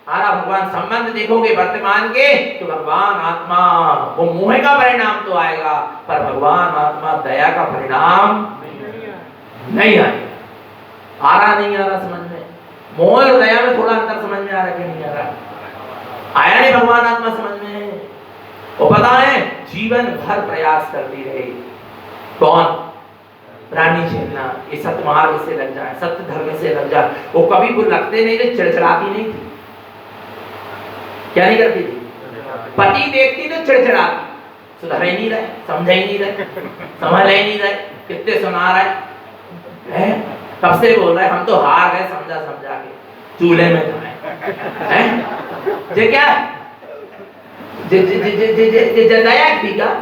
हमारा भगवान संबंध देखोगे वर्तमान के, तो भगवान आत्मा वो मोह का परिणाम तो आएगा, पर भगवान आत्मा दया का परिणाम नहीं आएगा। आ रहा नहीं आ रहा समझ में? मोह और दया में थोड़ा अंतर समझ में आ रहा कि नहीं आ रहा? आया नहीं भगवान आत्मा समझ में? वो पता है जीवन भर प्रयास करती रही। कौन? रानी चेन्नई। ये सत्मार्ग से लग जाए, सत्य धर्म से लग जाए। वो कभी वो लगते नहीं थे, चिड़चिड़ाती नहीं थी। क्या नहीं करती थी? पति देखती तो चिड़चिड़ाती, सुधर ही नहीं रहे, समझ ही नहीं रहे, समझ ही नहीं रहे, कितने सुना रहे हैं, कब से बोल रहे, हम तो हार गए समझा समझा के, चूल्हे में हैं? ये क्या है? जे दया थी का?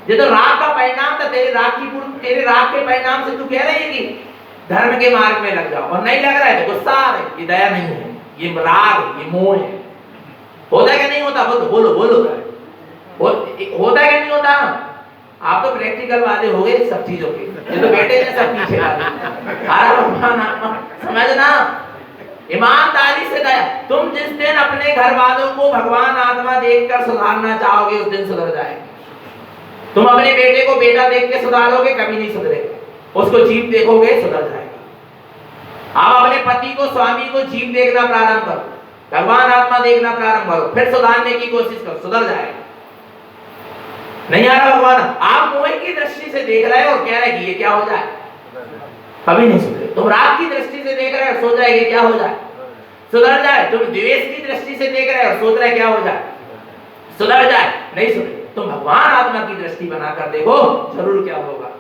ये तो राग का परिणाम था। तेरे राग की पूर्ति, तेरे राग के परिणाम से तू कह रही है कि धर्म के मार्ग में लग जाओ, और नहीं लग रहा है तो गुस्सा आ रहा है। ये दया नहीं है, ये राग, ये मोह है। होता है कि नहीं होता? बोलो बोलो बोलो। होता है कि नहीं होता? आप तो प्रैक्टिकल वाले हो गए सब चीजों के, ये तो बैठे हैं सब पीछे वाले। समझना, ईमानदारी से दया। तुम जिस दिन अपने घर वालों को भगवान आत्मा देखकर सुधारना चाहोगे, उस दिन सुधर जाएगा। तुम अपने बेटे को बेटा देख के सुधारोगे, कभी नहीं सुधरेगा। उसको जीव देखोगे, सुधर जाएगा। आप अपने पति को, स्वामी को जीव देखना प्रारंभ करो, भगवान आत्मा देखना प्रारंभ करो, फिर सुधारने की कोशिश करो, सुधर जाएगा। नहीं आ रहा भगवान? आप मोह की दृष्टि से देख रहे हो और कह रहे हैं कि ये क्या हो जाए, कभी नहीं सुधरे। तुम राग की दृष्टि से देख रहे हो, सोच रहे क्या हो जाए, सुधर जाए। तुम द्वेष की दृष्टि से देख रहे हो, सोच रहे क्या हो जाए, सुधर जाए, नहीं सुधरे। तुम भगवान आत्मा की दृष्टि बनाकर देखो, जरूर क्या होगा,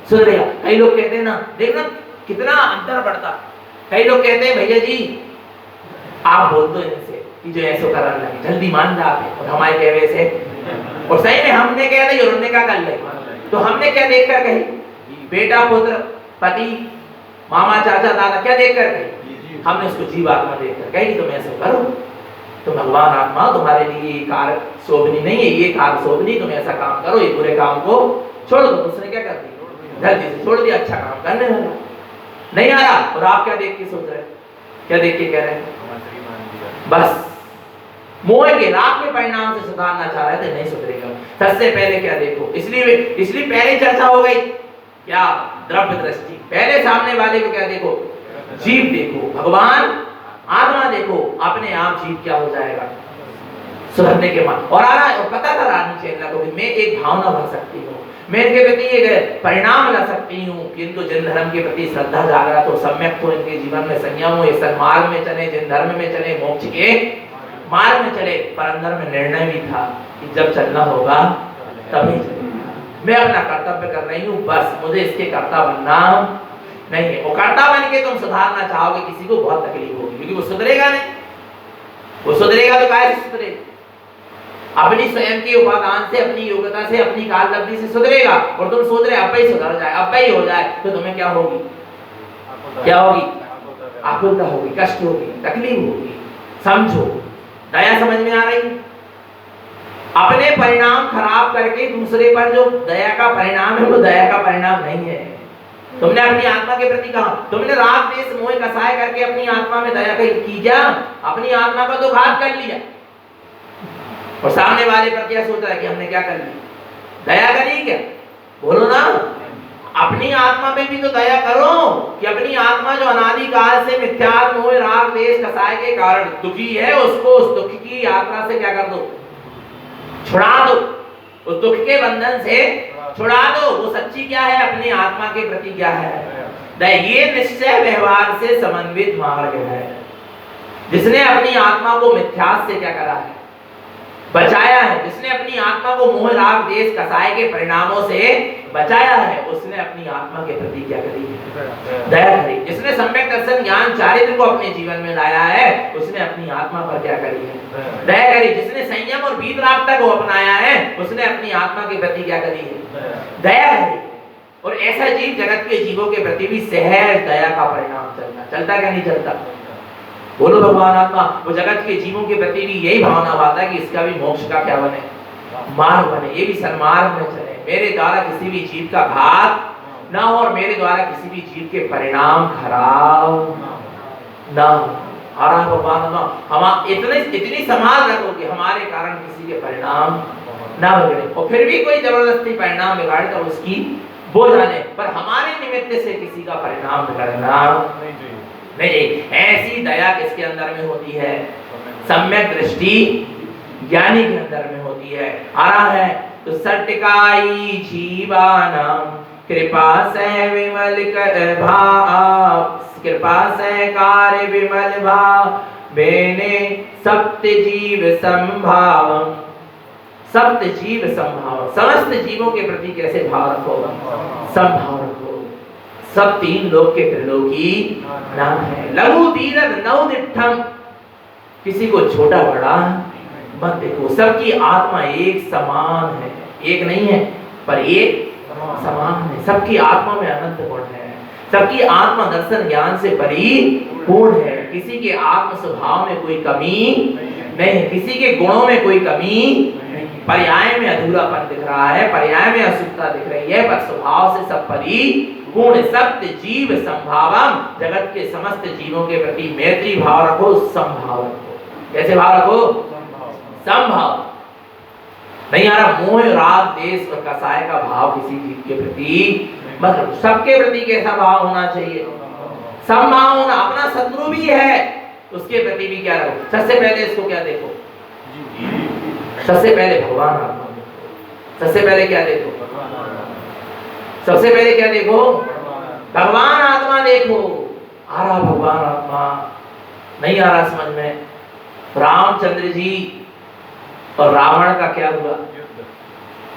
सुधरेगा। कई लोग कहते हैं ना, देखना कितना अंतर पड़ता। कई लोग कहते हैं भैया जी आप बोल दो इनसे कि जो ऐसो करने लगे, जल्दी मान जाते, और हमारे कहने से, और सही में हमने कह दी और उन्होंने क्या कर लिया। तो हमने क्या देखकर कही? बेटा, पुत्र, पति, मामा, चाचा, दादा, क्या देखकर कही? हमने उसको जीव आत्मा देखकर कही तुम ऐसा करो, तो भगवान आत्मा तुम्हारे लिए ये कार्य शोभनी नहीं है, ये कार्य शोभनी, तुम ऐसा काम करो, ये बुरे काम को छोड़ दो। उसने क्या कर दिया? जल्दी से छोड़ दिया, अच्छा काम करने लगा। नहीं आ रहा। और आप क्या देख के सोच रहे, क्या देख के कह रहे हैं? बस मोह के राग के परिणाम से सुधारना चाह रहे थे, नहीं सुधरेगा। सबसे पहले क्या देखो, इसलिए पहले चर्चा हो गई क्या, द्रव्य दृष्टि। पहले सामने वाले को क्या देखो, जीव देखो, भगवान आत्मा देखो, अपने आप जीव क्या हो जाएगा सुधरने के बाद। और पता था रानी चेला को, मैं एक भावना बन सकती हूँ, मैं इनके प्रति एक परिणाम ला सकती हूँ कि इनको जिन धर्म के प्रति श्रद्धा जागृत हो, सम्यक हो, इनके जीवन में संयम हो, ये सन्मार्ग में चले, जिन धर्म में चले, मोक्ष के मार्ग में चले। पर अंदर में निर्णय भी था कि जब चलना होगा तभी चलेगा, मैं अपना कर्तव्य कर रही हूँ, बस मुझे इसके कर्ता बनना नहीं है। वो कर्ता बन के तुम सुधारना चाहोगे, किसी को बहुत तकलीफ होगी, क्योंकि वो सुधरेगा नहीं। वो सुधरेगा तो कैसे सुधरेगा, अपनी स्वयं की उपादान से, अपनी योग्यता से, अपनी काल लब्धि से सुधरेगा। और तुम सोच रहे अब ही सुधर जाए, अब ही हो जाए, तो तुम्हें क्या होगी, क्या होगी, आकुलता होगी, कष्ट होगी, तकलीफ होगी। समझो, दया समझ में आ रही? अपने परिणाम खराब करके दूसरे पर जो दया का परिणाम है, वो दया का परिणाम नहीं है। तुमने अपनी आत्मा के प्रति कहा, तुमने राग द्वेष मोह कसाय करके अपनी आत्मा में दया की क्या, अपनी आत्मा का तो घात कर लिया। और सामने वाले पर क्या सोच रहा है कि हमने क्या कर लिया, दया करी क्या, बोलो ना। अपनी आत्मा में भी तो दया करो कि अपनी आत्मा जो अनादिकाल से मिथ्या मोह राग द्वेष कसाय के कारण दुखी है, उसको उस दुख की यात्रा से क्या कर दो, छुड़ा दो, उस दुख के बंधन से छुड़ा दो। वो सच्ची क्या है, अपनी आत्मा के प्रति क्या है, ये निश्चय व्यवहार से समन्वित मार्ग है। जिसने अपनी आत्मा को मिथ्यास से क्या करा है, बचाया है, जिसने अपनी आत्मा को मोह राग द्वेष कसाय के परिणामों से बचाया है, उसने अपनी आत्मा के प्रति क्या करी है, दया करी। जिसने सम्यक दर्शन ज्ञान चारित्र को अपने जीवन में लाया है, उसने अपनी आत्मा पर क्या करी है, दया करी। जिसने संयम और वीतरागता को अपनाया है, उसने अपनी आत्मा के प्रति क्या करी है, दया करी। और ऐसा जीव जगत के जीवों के प्रति भी सहज दया का परिणाम चलता क्या नहीं चलता, बोलो भगवान आत्मा। वो जगत के जीवों के प्रति भी यही भावना आता है कि इसका भी मोक्ष का क्या बने, मार्ग बने, ये भी सन्मार्ग में चले, मेरे द्वारा किसी भी जीव का घात ना हो, और मेरे द्वारा किसी भी जीव के परिणाम खराब ना हो। भगवान हम इतनी संभाल रखो कि हमारे कारण किसी के परिणाम ना बिगड़े। और फिर भी कोई जबरदस्ती परिणाम बिगाड़े तो उसकी वो जाने, पर हमारे निमित्त से किसी का परिणाम बिगड़ना नहीं। ऐसी दया किसके अंदर में होती है, सम्यक दृष्टि ज्ञानी के अंदर में होती है। आ रहा है तो सटकाई जीवानाम कृपा से विमल भाव, कृपा से कार्य विमल भाव, मैंने सप्त जीव संभाव, सप्त जीव संभाव, समस्त जीवों के प्रति कैसे भाव रखो, संभाव रखो। सब तीन लोक के त्रिलोकी नाम है। लघु दीर्घ नवनिष्ठम, किसी को छोटा बड़ा मत देखो, सबकी आत्मा एक समान है, एक नहीं है पर एक समान है। सबकी आत्मा में अनंत गुण है, सबकी आत्मा दर्शन ज्ञान से परिपूर्ण है। किसी के आत्म स्वभाव में कोई कमी नहीं, किसी के गुणों में कोई कमी नहीं। पर्याय में अधूरापन दिख रहा है, पर्याय में अशुद्धता दिख रही है, पर स्वभाव से सब परिपूर्ण। सप्त जीव संभावम, जगत के समस्त जीवों के प्रति मैत्री भाव रखो, संभाव रखो। कैसे भाव रखो, संभाव। नहीं आ रहा मोह राग द्वेष और कसाय का भाव किसी जीव के प्रति, मतलब सबके प्रति कैसा भाव होना चाहिए, संभाव होना। अपना शत्रु भी है उसके प्रति भी क्या रखो। सबसे पहले इसको क्या देखो, सबसे पहले भगवान आत्मा देखो। सबसे पहले क्या देखो, सबसे पहले क्या देखो, भगवान आत्मा देखो। आ रहा भगवान आत्मा, नहीं आ रहा समझ में। रामचंद्र जी और रावण का क्या हुआ,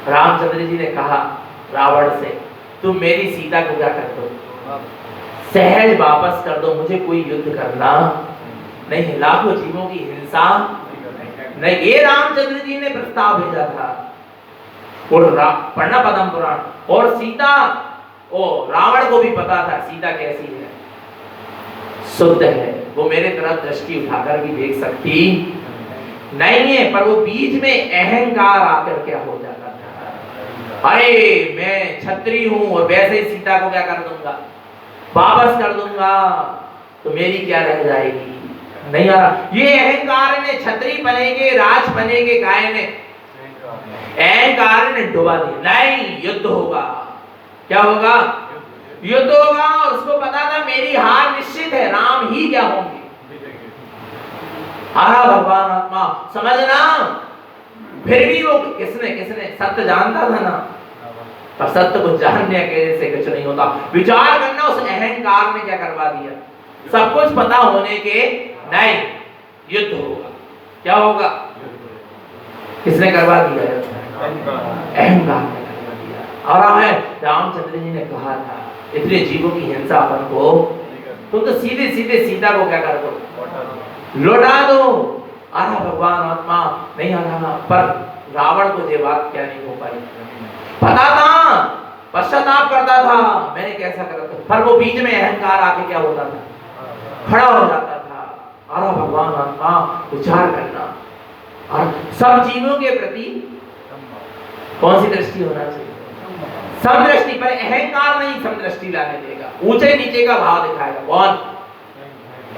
रामचंद्र जी ने कहा रावण से, तुम मेरी सीता को क्या कर दो, सहज वापस कर दो, मुझे कोई युद्ध करना नहीं, लाखों जीवों की हिंसा नहीं। ये रामचंद्र जी ने प्रस्ताव भेजा था, और पढ़ना पद्म पुराण। और सीता, ओ रावण को भी पता था सीता कैसी है, शुद्ध है, वो मेरे तरफ दृष्टि उठाकर भी देख सकती नहीं है। पर वो बीच में अहंकार आकर क्या हो जाता था, अरे मैं क्षत्रिय हूं और वैसे ही सीता को क्या कर दूंगा, वापस कर दूंगा, तो मेरी क्या रह जाएगी, नहीं आ रहा। ये अहंकार ने छतरी बनेगे, राज बनेगे, गाय ने अहंकार ने डुबा दिया। नहीं, युद्ध होगा। क्या होगा? युद्ध होगा। और उसको पता था मेरी हार निश्चित है, राम ही क्या होंगे। हारा भगवान आत्मा, समझना। फिर भी वो किसने सत्य जानता था ना, पर सत्य को जानने से कुछ नहीं होता। विचार करना, उस अहंकार ने क्या करवा दिया, सब कुछ पता होने के नहीं, युद्ध होगा। क्या होगा? किसने करवा दिया? अहंकार ने करवा दिया। और है रामचंद्र जी ने कहा था इतने जीवों की हिंसा अपन को, तुम तो सीधे सीता को क्या कर दो, लौटा दो। आहा भगवान आत्मा नहीं आ रहा, पर रावण को ये बात क्या नहीं हो पाई। पता था, पश्चाताप करता था, मैंने कैसा करा था, पर वो बीच में अहंकार आके क्या होता था, खड़ा हो जाता था। आहा भगवान आत्मा, विचार करना। और सब जीवों के प्रति कौन सी दृष्टि होना चाहिए? समदृष्टि। पर अहंकार नहीं समदृष्टि लाने देगा, ऊंचे नीचे का भाव दिखाएगा। कौन?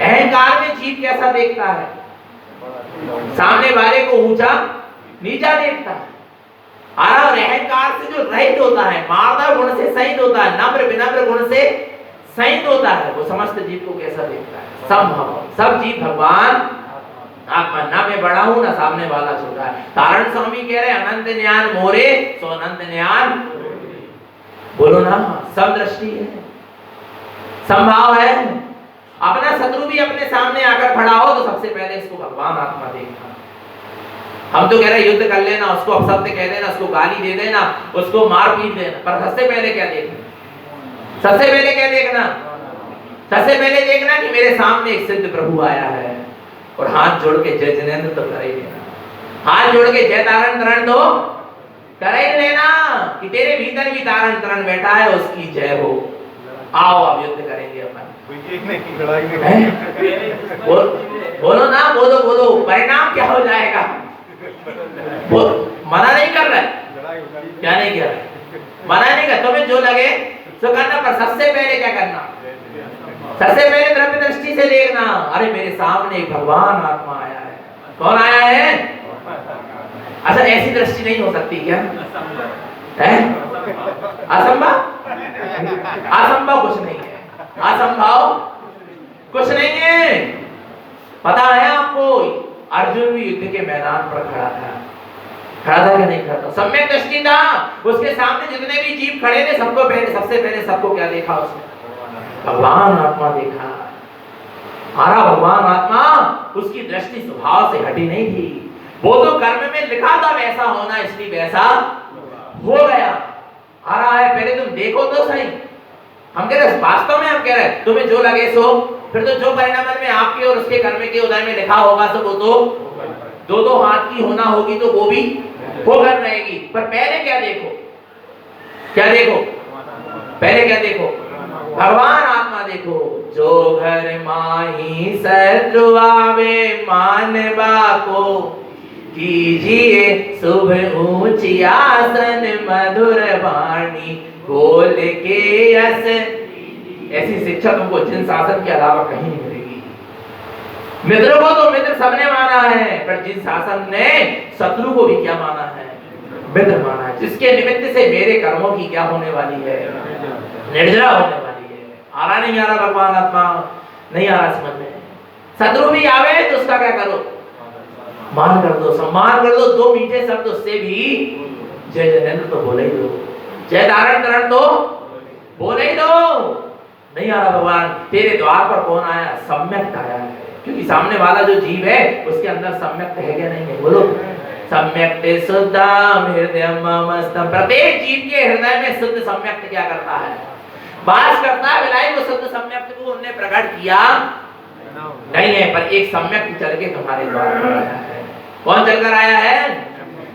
अहंकार में जीव कैसा देखता है, सामने वाले को ऊंचा नीचा देखता है। और अहंकार से जो रहित होता है, मार्दव गुण से सहित होता है, नम्र विनम्र गुण से सहित होता है, वो समस्त जीव को कैसा देखता है? समभाव। सब जीव भगवान आत्मा, ना मैं बड़ा हूं ना सामने वाला छोटा है। तारण स्वामी कह रहे अनंत ज्ञान मोरे सो अनंत ज्ञान, बोलो ना। समदृष्टि है, समभाव है। अपना शत्रु भी अपने सामने आकर खड़ा हो तो सबसे पहले इसको भगवान आत्मा देखना। हम तो कह रहे युद्ध कर लेना, उसको अपशब्द कह देना, उसको गाली दे देना, उसको मार पीट देना, पर सबसे पहले क्या देखना? सबसे पहले क्या देखना? सबसे पहले देखना कि मेरे सामने एक सिद्ध प्रभु आया है, और हाथ जोड़ के जय जिनेंद्र तो कर ही लेना। हाथ जोड़ के जय तारण तरण तो कर ही लेना कि तेरे भीतर भी तारण तरण बैठा है, उसकी जय हो। आओ अब युद्ध करेंगे अपन। बोलो ना, बोलो। परिणाम क्या हो जाएगा? मना नहीं कर रहा है, क्या नहीं कर रहा, मना नहीं कर, तुम्हें जो लगे तो करना, पर सबसे पहले क्या करना? सबसे पहले द्रव्य दृष्टि से देखना। अरे मेरे सामने एक भगवान आत्मा आया है। कौन आया है? अच्छा, ऐसी दृष्टि नहीं हो सकती क्या? असंभव? असंभव कुछ नहीं है, असंभव कुछ नहीं है। पता है आपको, अर्जुन भी युद्ध के मैदान पर खड़ा था कि नहीं खड़ा था? सम्यक दृष्टि था। उसके सामने जितने भी जीव खड़े थे, सबको पहले, सबसे पहले सबको क्या देखा उसने? भगवान आत्मा देखा। हमारा भगवान आत्मा, उसकी दृष्टि स्वभाव से हटी नहीं थी। वो तो कर्म में लिखा था वैसा होना, इसलिए वैसा हो गया। आ रहा है, पहले तुम देखो तो सही। हम कह रहे वास्तव में, हम कह रहे तुम्हें जो लगे सो, फिर तो जो परिणाम में आपके और उसके कर्म के उदय में लिखा होगा तो वो तो दो हाथ की होना होगी, तो वो भी होकर रहेगी। पर पहले क्या देखो? क्या देखो? पहले क्या देखो? भगवान आत्मा देखो। जो घर माही शत्रु आवे मानवा को, कीजिए शुभ ऊंची आसन मधुर वाणी बोल के यस। ऐसी शिक्षा तुमको जिन शासन के अलावा कहीं नहीं मिलेगी। मित्र को तो मित्र सबने माना है, पर जिन शासन ने शत्रु को भी क्या माना है? मित्र माना है। जिसके निमित्त से मेरे कर्मों की क्या होने वाली है? निर्जरा होने वाली है। आ रहा नहीं आ रहा भगवान आत्मा? नहीं आ रहा समझ में। शत्रु भी आवे तो उसका क्या करो? मान कर दो, सम्मान कर दो। दो मीठे शब्द उससे भी जय जिनेंद्र तो बोले ही दो, जय तारण तरण तो बोले ही दो। नहीं आ रहा भगवान, तेरे द्वार पर कौन आया? सम्यक आया है। क्योंकि सामने वाला जो जीव है उसके अंदर सम्यक है क्या नहीं है? बोलो। सम्यक शुद्धम हृदयम मस्तम। प्रत्येक जीव के हृदय में शुद्ध सम्यक क्या करता है? वास करता है। विलाई वो शुद्ध सम्यक को उन्होंने प्रकट किया नहीं है, पर एक सम्यक चल के तुम्हारे द्वार पर आया है। कौन चलकर आया है?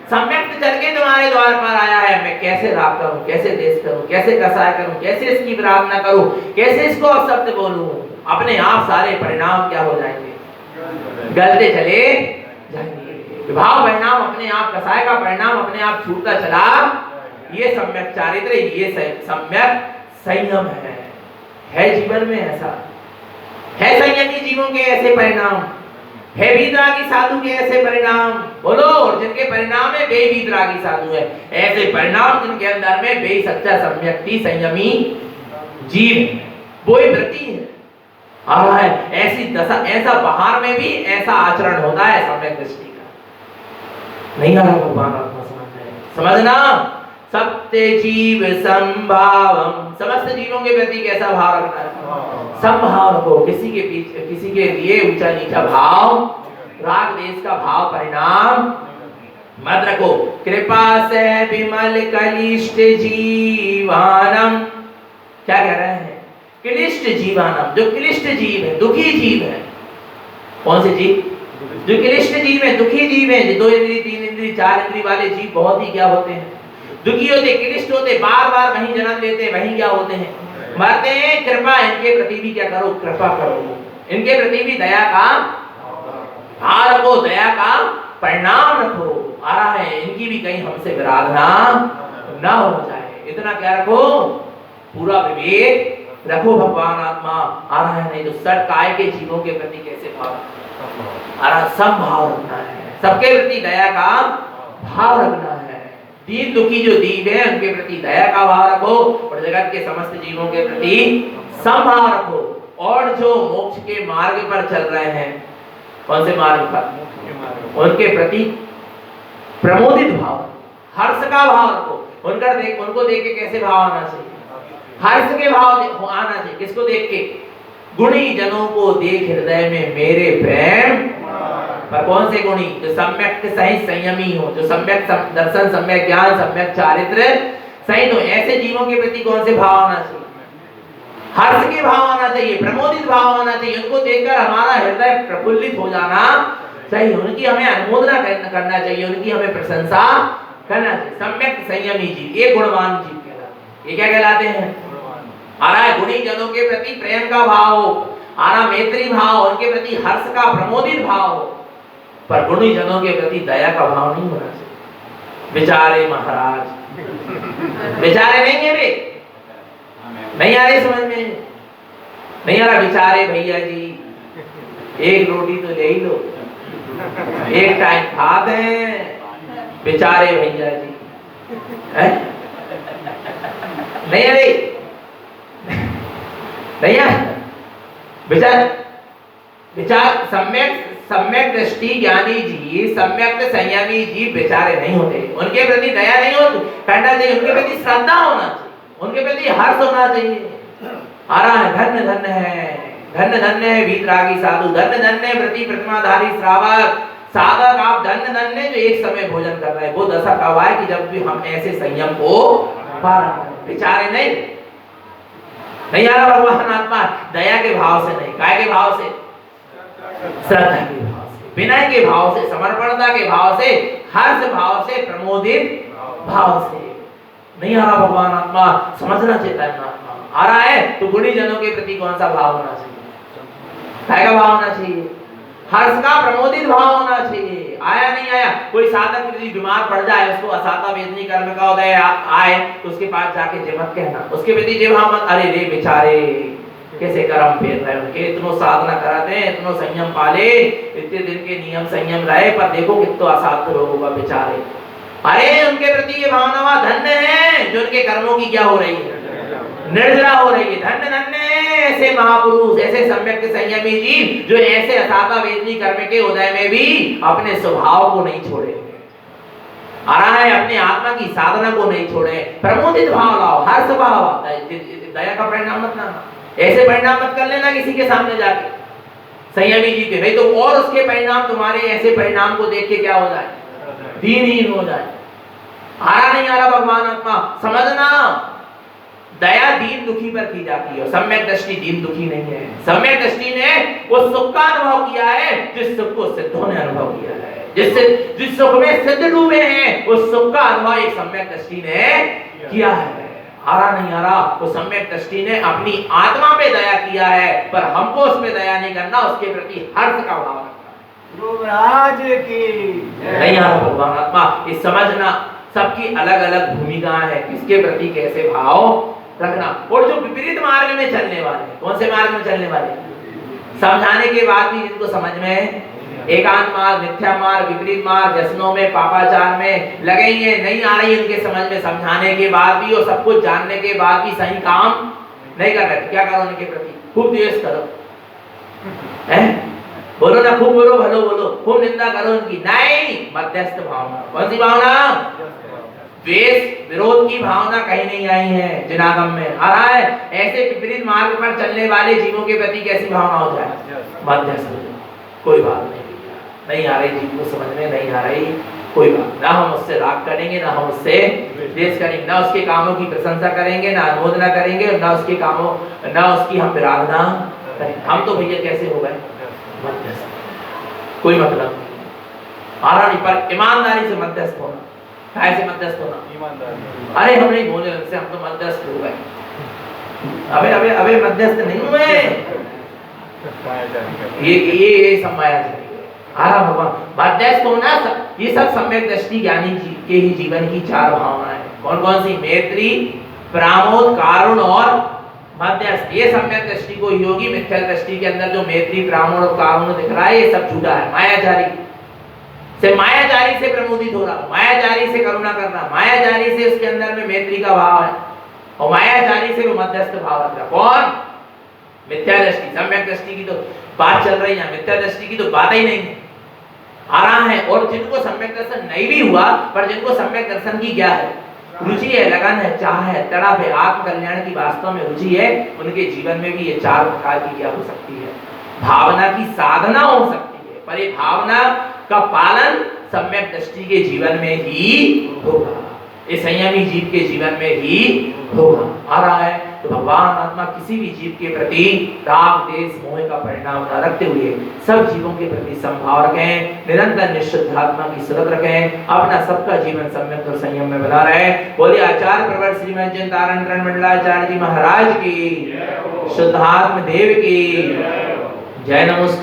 सम्यक चल के तुम्हारे द्वार पर आया है। मैं कैसे राग करूं, कैसे देश करूं, कैसे कसाय करूं, कैसे इसकी प्रार्थना करूं, कैसे इसको अपशब्द बोलूं? अपने आप सारे परिणाम क्या हो जाएंगे? गलते चले जाएंगे। विभाव परिणाम अपने आप, कसाय का परिणाम अपने आप छूटता चला। ये सम्यक चारित्र, ये सम्यक संयम है जीवन में। ऐसा है संयमी जीवों के ऐसे परिणाम, है वीतरागी साधु के ऐसे परिणाम, बोलो। और जिनके परिणाम है वे वीतरागी साधु है, ऐसे परिणाम जिनके अंदर में वे सच्चा सम्यक्ति संयमी जीव, वो ही व्रती है। ऐसी दशा, ऐसा बाहर में भी ऐसा आचरण होता है सम्यक दृष्टि का। नहीं आ रहा भगवान आत्मा समझना। सत्य जीव संभावम, समस्त जीवों के प्रति कैसा भाव रखना है? संभाव को, किसी के पीछे, किसी के लिए ऊंचा नीचा भाव, राग द्वेष का भाव परिणाम मत रखो। कृपा से विमल कलिष्ठ जीवानम, क्या कह रहे हैं? क्लिष्ट जीवानम, जो क्लिष्ट जीव है, दुखी जीव है। कौन से जीव? जो क्लिष्ट जीव है, दुखी जीव है। जो 2 इंद्री 3 इंद्री 4 इंद्री वाले जीव बहुत ही क्या होते हैं? दुखी होते, क्लिष्ट होते, बार बार वहीं जन्म लेते, वहीं क्या होते हैं? मरते हैं। कृपा इनके प्रति भी क्या करो? कृपा करो, इनके प्रति भी दया का भाव रखो, दया का परिणाम रखो। आ रहा है, इनकी भी कहीं हमसे विराधना न हो जाए, इतना क्या रखो? पूरा विवेक रखो। भगवान आत्मा आ रहा है, नहीं तो सट काय के जीवों के प्रति कैसे भाव? आ रहा, सब भाव रखना है, सबके प्रति दया का भाव रखना है। दीन दुखी जो जीव है उनके प्रति दया का भाव रखो, और जगत के समस्त जीवों के प्रति समभाव रखो। और जो मोक्ष के मार्ग पर चल रहे हैं, कौन से मार्ग पर? उनके प्रति प्रमोदित भाव, हर्ष का भाव रखो। उनको देख के कैसे भाव आना चाहिए? हर्ष के भाव आना चाहिए। किसको देख के? गुणी जनों को देख हृदय में मेरे प्रेम। पर कौन से गुणी? जो सम्यक सहित संयमी हो, जो सम्यक दर्शन, सम्यक ज्ञान, सम्यक चारित्र सहित हो, ऐसे जीवों के प्रति कौन से भाव आना चाहिए? हर्ष के भाव आना चाहिए, प्रमोदित भाव आना चाहिए। उनको देखकर हमारा हृदय प्रफुल्लित हो जाना चाहिए, उनकी हमें अनुमोदना करना चाहिए, उनकी हमें प्रशंसा करना चाहिए। सम्यक संयमी जीव, ये गुणवान जीव कहलाते हैं। ये क्या कहलाते हैं? आ रहा है, गुणी जनों के प्रति प्रेम का भाव हो, आ रहा मैत्री भाव, उनके प्रति हर्ष का प्रमोदित भाव हो, पर गुणी जनों के प्रति दया का भाव नहीं होना चाहिए। बेचारे महाराज, बेचारे नहीं है वे, नहीं आ रही समझ में? नहीं आ रहा? बेचारे भैया जी, एक रोटी तो ले ही लो, एक टाइम खाते हैं, बेचारे भैया जी। नहीं आ रही? नहीं आ? विचार सम्यक दृष्टि ज्ञानी जी, सम्यक संयमी जी बेचारे नहीं होते, उनके प्रति दया नहीं होती, करना चाहिए, उनके प्रति श्रद्धा होना चाहिए, उनके प्रति हर्ष होना चाहिए। आ रहा है, धन्य धन्य है, धन्य धन्य है वीतरागी साधु, धन्य धन्य है व्रती प्रतिमाधारी श्रावक साधक। आप धन्य धन्य जो एक समय भोजन कर रहे हैं, वो दशा कब आए कि जब भी हम ऐसे संयम को पालन करें। बेचारे नहीं आ रहा भगवान आत्मा, दया के भाव से नहीं, काय के भाव से? श्रद्धा के भाव से, विनय के भाव से, समर्पणता के भाव से, हर्ष भाव से, प्रमोदित भाव से। नहीं आ रहा भगवान आत्मा, समझना चेतन आत्मा। आ रहा है तो गुणी जनों के प्रति कौन सा भाव होना चाहिए? काय का भाव होना चाहिए? हर्ष का प्रमोदित भाव होना चाहिए। आया नहीं आया? कोई साधक यदि बीमार पड़ जाए, उसको असाता वेदनी कर्म का उदय आए तो उसके पास जाके जे मत कहना, उसके प्रति जे भाव मत, अरे रे बेचारे कैसे कर्म फेर रहे, उनके इतनो साधना कराते हैं, इतनो संयम पाले, इतने दिन के नियम संयम रहे, पर देखो कितना असाध्य रोग होगा बेचारे। अरे उनके प्रति ये भावना धन्य है जो उनके कर्मों की क्या हो रही है? निर्जरा हो रही है। धन्य धन्य ऐसे महापुरुष, ऐसे सम्यक संयमी जीव जो ऐसे असाता वेदनी कर्म के उदय में भी अपने स्वभाव को नहीं छोड़े, आ रहा है अपने आत्मा की साधना को नहीं छोड़े। प्रमोदित भाव लाओ, हर्ष भाव, दया का परिणाम मत लाना, ऐसे परिणाम मत कर लेना किसी के सामने जाके संयमी जी के, नहीं तो और उसके परिणाम तुम्हारे ऐसे परिणाम को देख के क्या हो जाए? दीनहीन हो जाए। आ रहा नहीं आ रहा भगवान आत्मा? समझना, दया दीन दुखी पर की जाती है, सम्यक दृष्टि दीन दुखी नहीं है। सम्यक दृष्टि ने वो सुख का अनुभव किया है जिस सुख को सिद्धों ने अनुभव किया है, जिस सुख में सिद्ध डूबे हैं उस सुख का अनुभव एक सम्यक दृष्टि ने किया है। आ रहा नहीं आ रहा? वो सम्यक दृष्टि ने अपनी आत्मा पे दया किया है, पर हमको उस पे दया नहीं करना, उसके प्रति हर्ष का भाव रखना नहीं आ रहा भगवान आत्मा। ये समझना, सबकी अलग अलग भूमिकाएं है, किसके प्रति कैसे भाव रखना। और जो विपरीत मार्ग में चलने वाले, कौन से मार्ग में चलने वाले? समझाने के बाद भी जिनको समझ में एकांत मार्ग, मिथ्या मार्ग, विपरीत मार्ग, व्यसनों में, पापाचार में लगे ही है, नहीं आ रही उनके समझ में, समझाने के बाद भी और सब कुछ जानने के बाद भी सही काम नहीं कर रहे, क्या करो उनके प्रति? खूब द्वेष करो, हैं? बोलो ना, खूब बोलो, भलो बोलो, खूब निंदा करो उनकी, नहीं, मध्यस्थ भावना। कौन सी भावना? द्वेष विरोध की भावना कहीं नहीं आई है जिनागम में। आ रहा है ऐसे विपरीत मार्ग पर चलने वाले जीवों के प्रति कैसी भावना हो जाए? मध्यस्थ। कोई बात नहीं आ रही जीव को समझ में, नहीं आ रही, कोई बात ना, हम उससे राग करेंगे, ना हम उससे द्वेष करेंगे, ना उसके कामों की प्रशंसा करेंगे, ना अनुमोदना करेंगे, ना उसके कामों, ना उसकी हम विराधना करेंगे। हम तो भैया कैसे हो गए? मध्यस्थ। कोई मतलब नहीं आ रहा नहीं, पर ईमानदारी से मध्यस्थ होना। कैसे मध्यस्थ होना? ईमानदारी। अरे हम नहीं बोले उनसे, हम तो मध्यस्थ हो गए। अबे अबे अबे मध्यस्थ नहीं हूं मैं, ये सब मायाजारी। हाँ भगवान, मध्यस्थ होना, ये सब सम्यक दृष्टि ज्ञानी के ही जीवन की चार भावनाएं। कौन कौन सी? मैत्री, प्रामोद, कारुण और मध्यस्थ। ये सम्यक दृष्टि को योगी, मिथ्या दृष्टि के अंदर जो मैत्री, प्रामोद और कारुण दिख रहा है, ये सब झूठा है, मायाजारी से, मायाजारी से प्रमोदित हो रहा, मायाजारी से करुणा करना, मायाजारी से उसके अंदर में मैत्री का भाव है, और मायाजारी से वो मध्यस्थ भाव रख रहा। कौन? मिथ्या दृष्टि। सम्यक दृष्टि की तो बात चल रही है, मिथ्या दृष्टि की तो बात ही नहीं है। आ रहा है, और जिनको सम्यक दर्शन नहीं भी हुआ, पर जिनको सम्यक दर्शन की क्या है? रुचि है, लगन है, चाह है, तड़प है, आत्म कल्याण की वास्तव में रुचि है, उनके जीवन में भी ये चार प्रकार की क्या हो सकती है? भावना की साधना हो सकती है, पर ये भावना का पालन सम्यक दृष्टि के जीवन में ही होगा, इस संयमी जीव के जीवन में ही होगा। आ रहा है, तो भगवान आत्मा किसी भी जीव के प्रति राग, द्वेष, मोह का परिणाम न रखते हुए सब जीवों के प्रति समभाव रखें, निरंतर निश्चित आत्मा की सुरत रखें, अपना सबका जीवन सम्यक और संयम में बना रहे। बोलिए आचार्य प्रवर श्रीमद जयंत नारायण मंडलाचार्य जी महाराज की, शुद्धात्म देव की जय। नमस्ते।